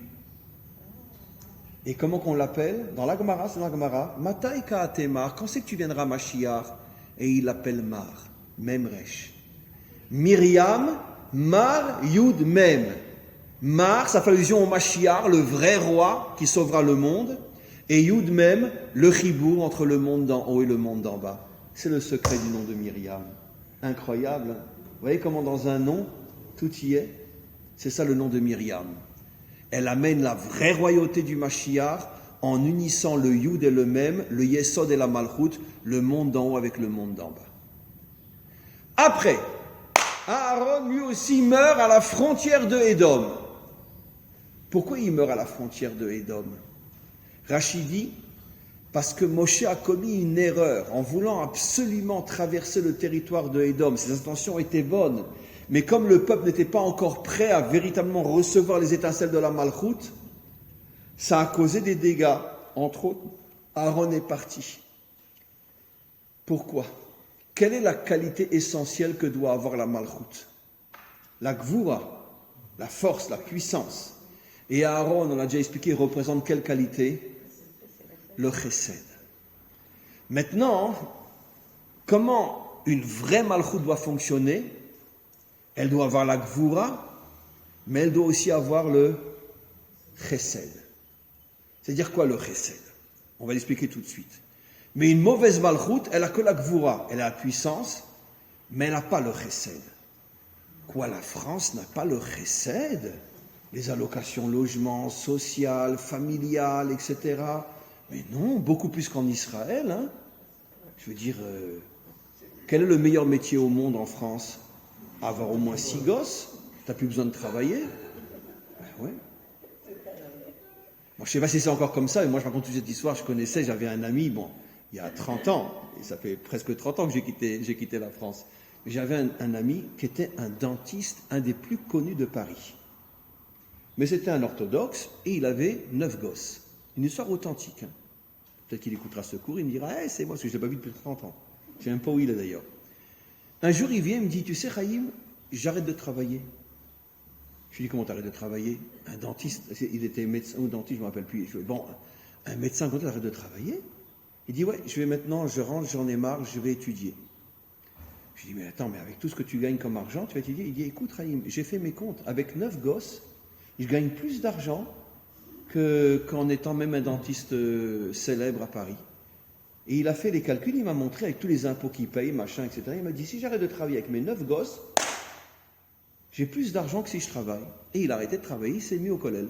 Et comment qu'on l'appelle? Dans la Gemara, c'est dans la Gemara. Matai Kaate Mar. Quand c'est que tu viendras, Mashiach? Et il l'appelle Mar. Mem Resh. Myriam, Mar, Yud, Mem. Mar, ça fait allusion au Mashiach, le vrai roi qui sauvera le monde. Et Yud, Mem, le chibour entre le monde d'en haut et le monde d'en bas. C'est le secret du nom de Myriam. Incroyable. Hein? Vous voyez comment dans un nom, tout y est? C'est ça le nom de Myriam. Elle amène la vraie royauté du Mashiach en unissant le Yud et le Mem, le Yesod et la Malchut, le monde d'en haut avec le monde d'en bas. Après, Aaron lui aussi meurt à la frontière de Édom. Pourquoi il meurt à la frontière de Édom? Rachid dit, parce que Moshe a commis une erreur en voulant absolument traverser le territoire de Édom. Ses intentions étaient bonnes, mais comme le peuple n'était pas encore prêt à véritablement recevoir les étincelles de la Malchut, ça a causé des dégâts. Entre autres, Aaron est parti. Pourquoi? Quelle est la qualité essentielle que doit avoir la Malchut? La Gvura, la force, la puissance. Et Aaron, on l'a déjà expliqué, représente quelle qualité? Le Chesed. Maintenant, comment une vraie Malchut doit fonctionner? Elle doit avoir la Gvura, mais elle doit aussi avoir le Chesed. C'est-à-dire quoi le Chesed? On va l'expliquer tout de suite. Mais une mauvaise Malchut, elle n'a que la Gvura, elle a la puissance, mais elle n'a pas le Chesed. Quoi, la France n'a pas le Chesed? Les allocations logement, social, familial, etc. Mais non, beaucoup plus qu'en Israël. Hein. Je veux dire, quel est le meilleur métier au monde en France? Avoir au moins 6 gosses, tu n'as plus besoin de travailler. Ben ouais. Bon, je ne sais pas si c'est encore comme ça, mais moi je raconte toute cette histoire, je connaissais, j'avais un ami, bon, il y a 30 ans, et ça fait presque 30 ans que j'ai quitté la France. Mais j'avais un ami qui était un dentiste, un des plus connus de Paris. Mais c'était un orthodoxe, et il avait 9 gosses. Une histoire authentique. Hein. Peut-être qu'il écoutera ce cours, il me dira, c'est moi, parce que je ne l'ai pas vu depuis 30 ans. Je ne sais même pas où il est d'ailleurs. Un jour, il vient, il me dit, tu sais, Chaim, j'arrête de travailler. Je lui dis, comment t'arrêtes de travailler? Un dentiste, il était médecin ou dentiste, je ne me rappelle plus. Je lui dis, bon, un médecin, quand t'arrêtes de travailler? Il dit, ouais, je vais maintenant, je rentre, j'en ai marre, je vais étudier. Je lui dis, mais attends, mais avec tout ce que tu gagnes comme argent, tu vas étudier? Il dit, écoute, Chaim, j'ai fait mes comptes. Avec 9 gosses, je gagne plus d'argent qu'en étant même un dentiste célèbre à Paris. Et il a fait les calculs, il m'a montré avec tous les impôts qu'il paye, machin, etc. Il m'a dit, si j'arrête de travailler avec mes 9 gosses, j'ai plus d'argent que si je travaille. Et il a arrêté de travailler, il s'est mis au kollel.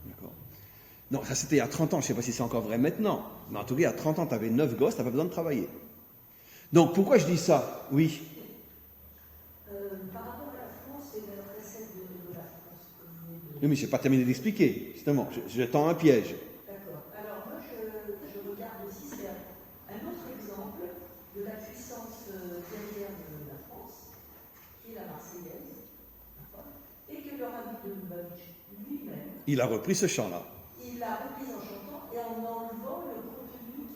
D'accord. Non, ça c'était il y a 30 ans, je ne sais pas si c'est encore vrai maintenant. Mais en tout cas, il y a 30 ans, tu avais 9 gosses, tu n'as pas besoin de travailler. Donc, pourquoi je dis ça? Oui. Par rapport à la France et la recette de la France, comme vous venez de... Oui, mais je n'ai pas terminé d'expliquer, justement. Je tends un piège. D'accord. Alors, moi, je regarde aussi, c'est un autre exemple de la puissance guerrière de la France, qui est la Marseillaise, d'accord, et que le rabbi de Lubavitch lui-même... Il a repris ce chant-là. Il l'a repris en chantant et en enlevant le contenu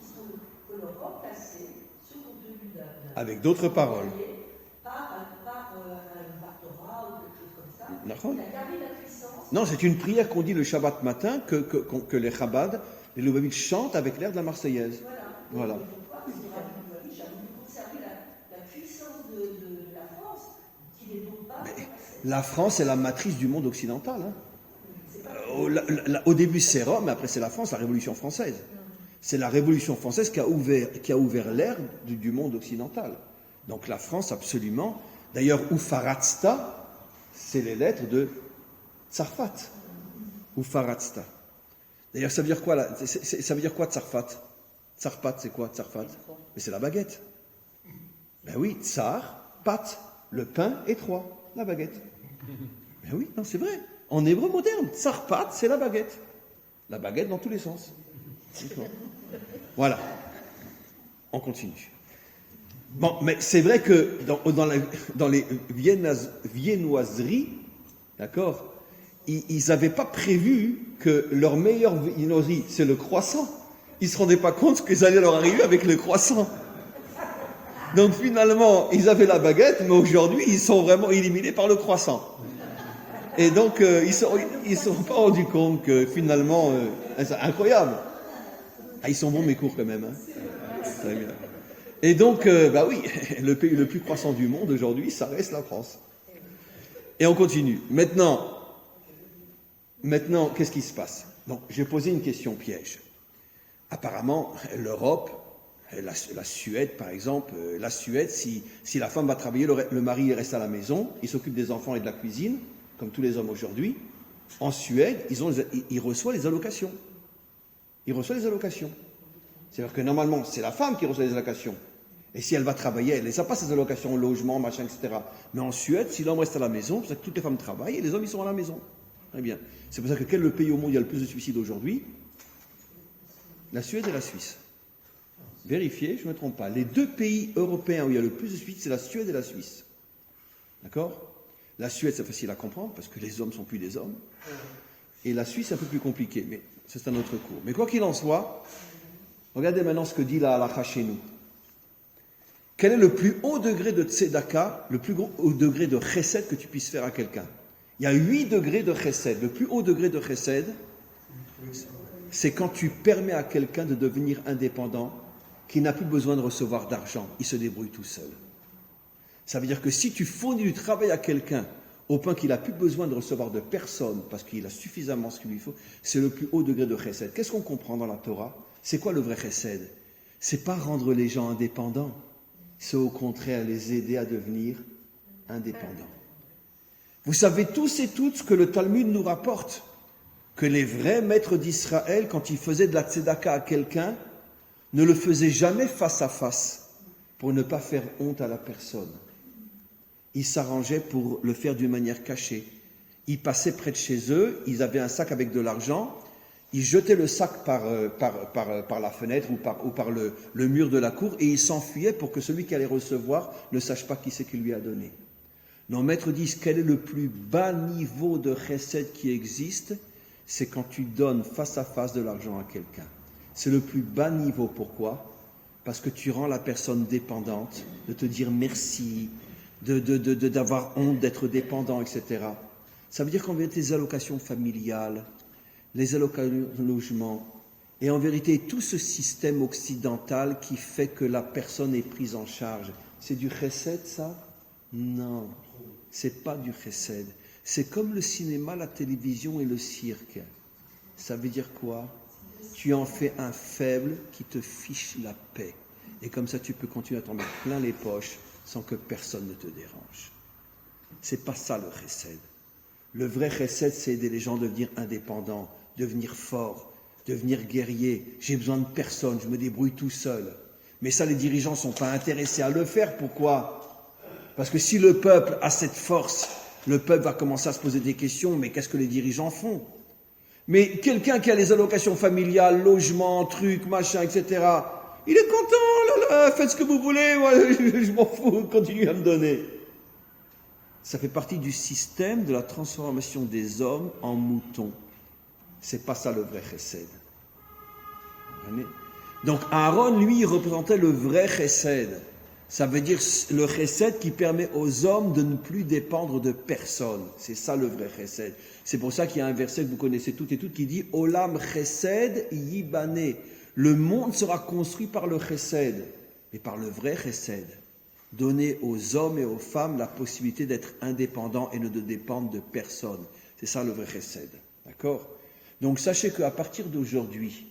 que l'on remplaçait, ce contenu d'un... Avec d'autres paroles. Par un Bartora ou quelque chose comme ça. D'accord. Il a gardé la puissance. Non, c'est une prière qu'on dit le Shabbat matin, que les Chabad, les Lubavitch chantent avec l'air de la Marseillaise. Voilà. Et pourquoi Lubavitch a voulu conserver la puissance de la France, qui n'est donc pas... Mais la France est la matrice du monde occidental. Hein. Au début, c'est Rome, mais après, c'est la France, la Révolution française. C'est la Révolution française qui a ouvert l'ère du monde occidental. Donc la France, absolument. D'ailleurs, Ufaratsta, c'est les lettres de Tsarfat. Ufaratsta. D'ailleurs, ça veut dire quoi, ça veut dire quoi, Tsarfat? Tsarfat, c'est quoi, Tsarfat? Mais c'est la baguette. Ben oui, Tsar, pat, le pain et 3, la baguette. Ben oui, non, c'est vrai. En hébreu moderne, Tsarfat, c'est la baguette. La baguette dans tous les sens. Voilà. On continue. Bon, mais c'est vrai que dans les viennoiseries, D'accord? Ils n'avaient pas prévu que leur meilleur viennoiserie, c'est le croissant. Ils ne se rendaient pas compte qu'ils allaient leur arriver avec le croissant. Donc finalement, ils avaient la baguette, mais aujourd'hui, ils sont vraiment éliminés par le croissant. Et donc, ils ne se sont pas rendus compte que finalement, c'est incroyable. Ah, ils sont bons mes cours quand même. Hein. Très bien. Et donc, bah oui, le pays le plus croissant du monde aujourd'hui, ça reste la France. Et on continue. Maintenant, qu'est-ce qui se passe? Donc, j'ai posé une question piège. Apparemment, l'Europe, la Suède par exemple, la Suède, si la femme va travailler, le mari reste à la maison, il s'occupe des enfants et de la cuisine, comme tous les hommes aujourd'hui. En Suède, il reçoit les allocations. Il reçoit les allocations. C'est-à-dire que normalement, c'est la femme qui reçoit les allocations. Et si elle va travailler, elle ne a pas ses allocations, logement, machin, etc. Mais en Suède, si l'homme reste à la maison, c'est pour ça que toutes les femmes travaillent et les hommes, ils sont à la maison. Très bien. C'est pour ça que quel est le pays au monde où il y a le plus de suicides aujourd'hui? La Suède et la Suisse. Vérifiez, je ne me trompe pas. Les deux pays européens où il y a le plus de suicides, c'est la Suède et la Suisse. D'accord? La Suède, c'est facile à comprendre parce que les hommes ne sont plus des hommes. Et la Suisse, c'est un peu plus compliqué, mais c'est un autre cours. Mais quoi qu'il en soit, regardez maintenant ce que dit la halakha chez nous. Quel est le plus haut degré de tzedaka, le plus haut degré de chesed que tu puisses faire à quelqu'un? Il y a 8 degrés de chesed. Le plus haut degré de chesed, c'est quand tu permets à quelqu'un de devenir indépendant, qui n'a plus besoin de recevoir d'argent, il se débrouille tout seul. Ça veut dire que si tu fournis du travail à quelqu'un au point qu'il n'a plus besoin de recevoir de personne parce qu'il a suffisamment ce qu'il lui faut, c'est le plus haut degré de chesed. Qu'est-ce qu'on comprend dans la Torah? C'est quoi le vrai chesed? C'est pas rendre les gens indépendants, c'est au contraire les aider à devenir indépendants. Vous savez tous et toutes ce que le Talmud nous rapporte, que les vrais maîtres d'Israël, quand ils faisaient de la tzedaka à quelqu'un, ne le faisaient jamais face à face pour ne pas faire honte à la personne. Ils s'arrangeaient pour le faire d'une manière cachée. Ils passaient près de chez eux, ils avaient un sac avec de l'argent, ils jetaient le sac par la fenêtre ou par le mur de la cour et ils s'enfuyaient pour que celui qui allait recevoir ne sache pas qui c'est qui lui a donné. Nos maîtres disent quel est le plus bas niveau de chesed qui existe? C'est quand tu donnes face à face de l'argent à quelqu'un. C'est le plus bas niveau. Pourquoi? Parce que tu rends la personne dépendante, de te dire merci, d'avoir honte d'être dépendant, etc. Ça veut dire qu'en vérité, les allocations familiales, les allocations de logement, et en vérité, tout ce système occidental qui fait que la personne est prise en charge, c'est du chesed, ça? Non, c'est pas du chesed. C'est comme le cinéma, la télévision et le cirque. Ça veut dire quoi? Tu en fais un faible qui te fiche la paix. Et comme ça, tu peux continuer à t'en mettre plein les poches sans que personne ne te dérange. C'est pas ça le chesed. Le vrai chesed, c'est aider les gens à devenir indépendants, devenir forts, devenir guerriers. J'ai besoin de personne, je me débrouille tout seul. Mais ça, les dirigeants ne sont pas intéressés à le faire. Pourquoi? Parce que si le peuple a cette force, le peuple va commencer à se poser des questions, mais qu'est-ce que les dirigeants font? Mais quelqu'un qui a les allocations familiales, logement, trucs, machin, etc., il est content, là, faites ce que vous voulez, moi, je m'en fous, continuez à me donner. Ça fait partie du système de la transformation des hommes en moutons. C'est pas ça le vrai chesed. Donc Aaron, lui, il représentait le vrai chesed. Ça veut dire le chesed qui permet aux hommes de ne plus dépendre de personne. C'est ça le vrai chesed. C'est pour ça qu'il y a un verset que vous connaissez toutes et toutes qui dit « Olam chesed yibane ». Le monde sera construit par le chesed, et par le vrai chesed. Donner aux hommes et aux femmes la possibilité d'être indépendants et ne de dépendre de personne. C'est ça le vrai chesed. D'accord? Donc sachez qu'à partir d'aujourd'hui,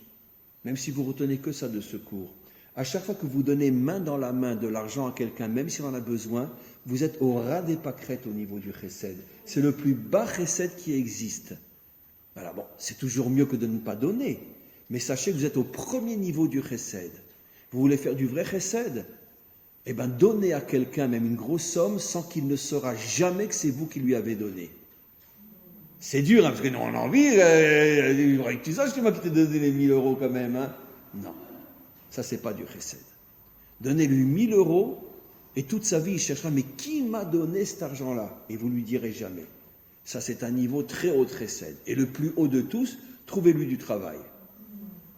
même si vous retenez que ça de ce cours, à chaque fois que vous donnez main dans la main de l'argent à quelqu'un, même s'il en a besoin, vous êtes au ras des pâquerettes au niveau du chesed. C'est le plus bas chesed qui existe. Voilà, bon, c'est toujours mieux que de ne pas donner. Mais sachez que vous êtes au premier niveau du chesed. Vous voulez faire du vrai chesed? Eh bien, donnez à quelqu'un même une grosse somme sans qu'il ne saura jamais que c'est vous qui lui avez donné. C'est dur, hein, parce que nous, on a envie, il faudrait que tu saches que c'est moi qui t'ai donné les 1000 euros quand même. Hein. Non. Ça, c'est pas du chesed. Donnez-lui 1000 euros et toute sa vie, il cherchera, mais qui m'a donné cet argent-là? Et vous lui direz jamais. Ça, c'est un niveau très haut de chesed. Et le plus haut de tous, trouvez-lui du travail.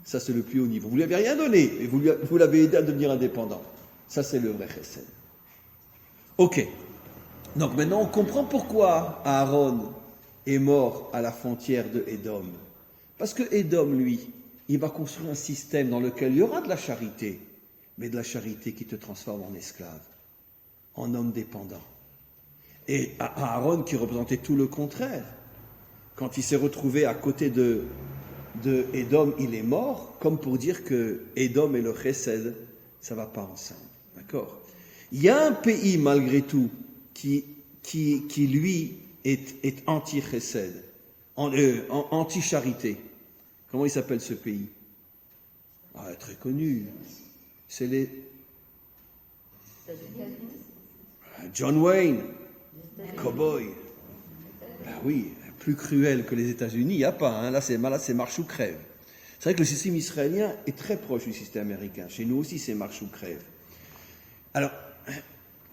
Ça, c'est le plus haut niveau. Vous lui avez rien donné, mais vous l'avez aidé à devenir indépendant. Ça, c'est le vrai chesed. Ok. Donc maintenant, on comprend pourquoi Aaron est mort à la frontière de Édom. Parce que Édom, lui, il va construire un système dans lequel il y aura de la charité, mais de la charité qui te transforme en esclave, en homme dépendant. Et Aaron, qui représentait tout le contraire, quand il s'est retrouvé à côté de Édom, il est mort, comme pour dire que Édom et le chesed, ça ne va pas ensemble. D'accord ? Il y a un pays, malgré tout, qui lui, est anti-chesed, anti-charité. Comment il s'appelle ce pays ? Très connu. C'est les... John Wayne, cowboy. Oui, plus cruel que les États-Unis, il n'y a pas. Hein. Là, c'est marche ou crève. C'est vrai que le système israélien est très proche du système américain. Chez nous aussi, c'est marche ou crève. Alors,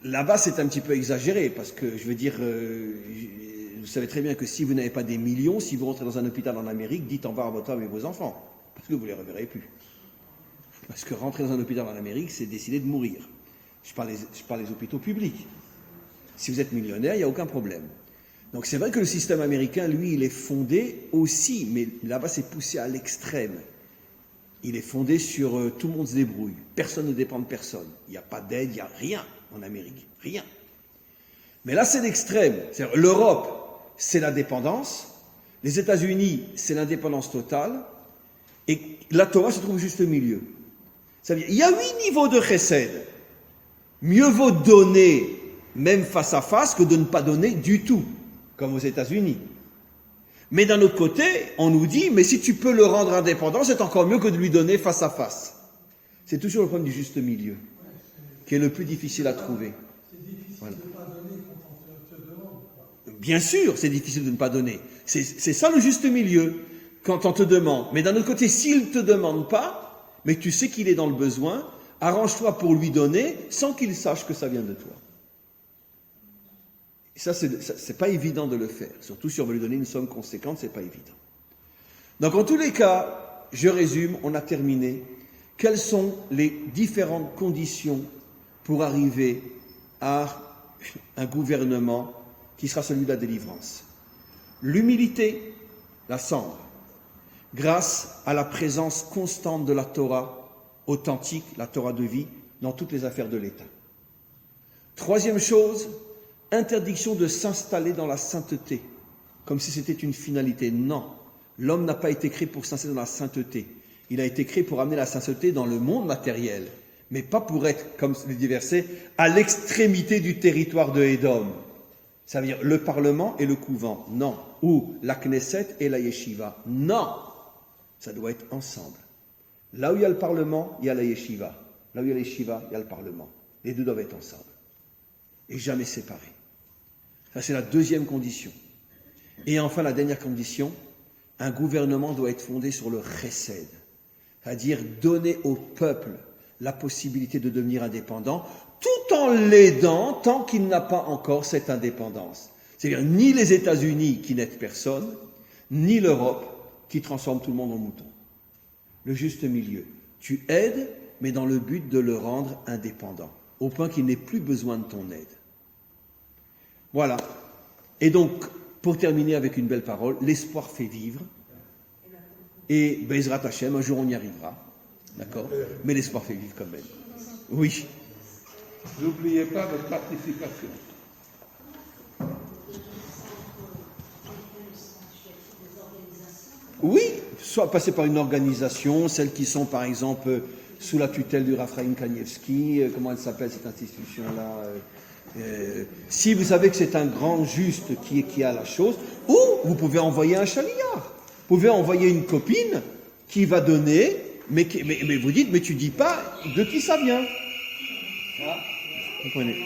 là-bas, c'est un petit peu exagéré, parce que, je veux dire, vous savez très bien que si vous n'avez pas des millions, si vous rentrez dans un hôpital en Amérique, dites au revoir à votre femme et vos enfants, parce que vous ne les reverrez plus. Parce que rentrer dans un hôpital en Amérique, c'est décider de mourir. Je parle des hôpitaux publics. Si vous êtes millionnaire, il n'y a aucun problème. Donc c'est vrai que le système américain, lui, il est fondé aussi, mais là-bas, c'est poussé à l'extrême. Il est fondé sur tout le monde se débrouille. Personne ne dépend de personne. Il n'y a pas d'aide, il n'y a rien en Amérique. Rien. Mais là, c'est l'extrême. C'est-à-dire, l'Europe, c'est la dépendance. Les États-Unis, c'est l'indépendance totale. Et la Torah se trouve juste au milieu. Ça veut dire, il y a 8 niveaux de chesed. Mieux vaut donner, même face à face, que de ne pas donner du tout, comme aux États-Unis. Mais d'un autre côté, on nous dit, mais si tu peux le rendre indépendant, c'est encore mieux que de lui donner face à face. C'est toujours le problème du juste milieu, qui est le plus difficile à trouver. C'est difficile Voilà. de ne pas donner quand on te demande. Bien sûr, c'est difficile de ne pas donner. C'est ça le juste milieu, quand on te demande. Mais d'un autre côté, s'il ne te demande pas, mais tu sais qu'il est dans le besoin, arrange-toi pour lui donner sans qu'il sache que ça vient de toi. Et ça, c'est pas évident de le faire. Surtout si on veut lui donner une somme conséquente, c'est pas évident. Donc, en tous les cas, je résume, on a terminé. Quelles sont les différentes conditions pour arriver à un gouvernement qui sera celui de la délivrance? L'humilité, la cendre, grâce à la présence constante de la Torah authentique, la Torah de vie, dans toutes les affaires de l'État. Troisième chose, interdiction de s'installer dans la sainteté, comme si c'était une finalité. Non, l'homme n'a pas été créé pour s'installer dans la sainteté. Il a été créé pour amener la sainteté dans le monde matériel, mais pas pour être, comme le dit verset, à l'extrémité du territoire de Édom. Ça veut dire le Parlement et le couvent. Non. Ou la Knesset et la Yeshiva. Non. Ça doit être ensemble. Là où il y a le Parlement, il y a la Yeshiva. Là où il y a la Yeshiva, il y a le Parlement. Les deux doivent être ensemble. Et jamais séparés. Ça, c'est la deuxième condition. Et enfin, la dernière condition, un gouvernement doit être fondé sur le chesed. C'est-à-dire donner au peuple la possibilité de devenir indépendant, tout en l'aidant tant qu'il n'a pas encore cette indépendance. C'est-à-dire ni les États-Unis qui n'aident personne, ni l'Europe qui transforme tout le monde en mouton. Le juste milieu. Tu aides, mais dans le but de le rendre indépendant, au point qu'il n'ait plus besoin de ton aide. Voilà. Et donc, pour terminer avec une belle parole, l'espoir fait vivre. Et Bezrat Hashem, un jour on y arrivera. D'accord ? Mais l'espoir fait vivre quand même. Oui. N'oubliez pas votre participation. Oui, soit passer par une organisation, celles qui sont par exemple sous la tutelle du Raphaïm Kanievski, comment elle s'appelle cette institution-là si vous savez que c'est un grand juste qui a la chose, ou vous pouvez envoyer un chaliard, vous pouvez envoyer une copine qui va donner, mais vous dites, mais tu dis pas de qui ça vient. Comprenez ?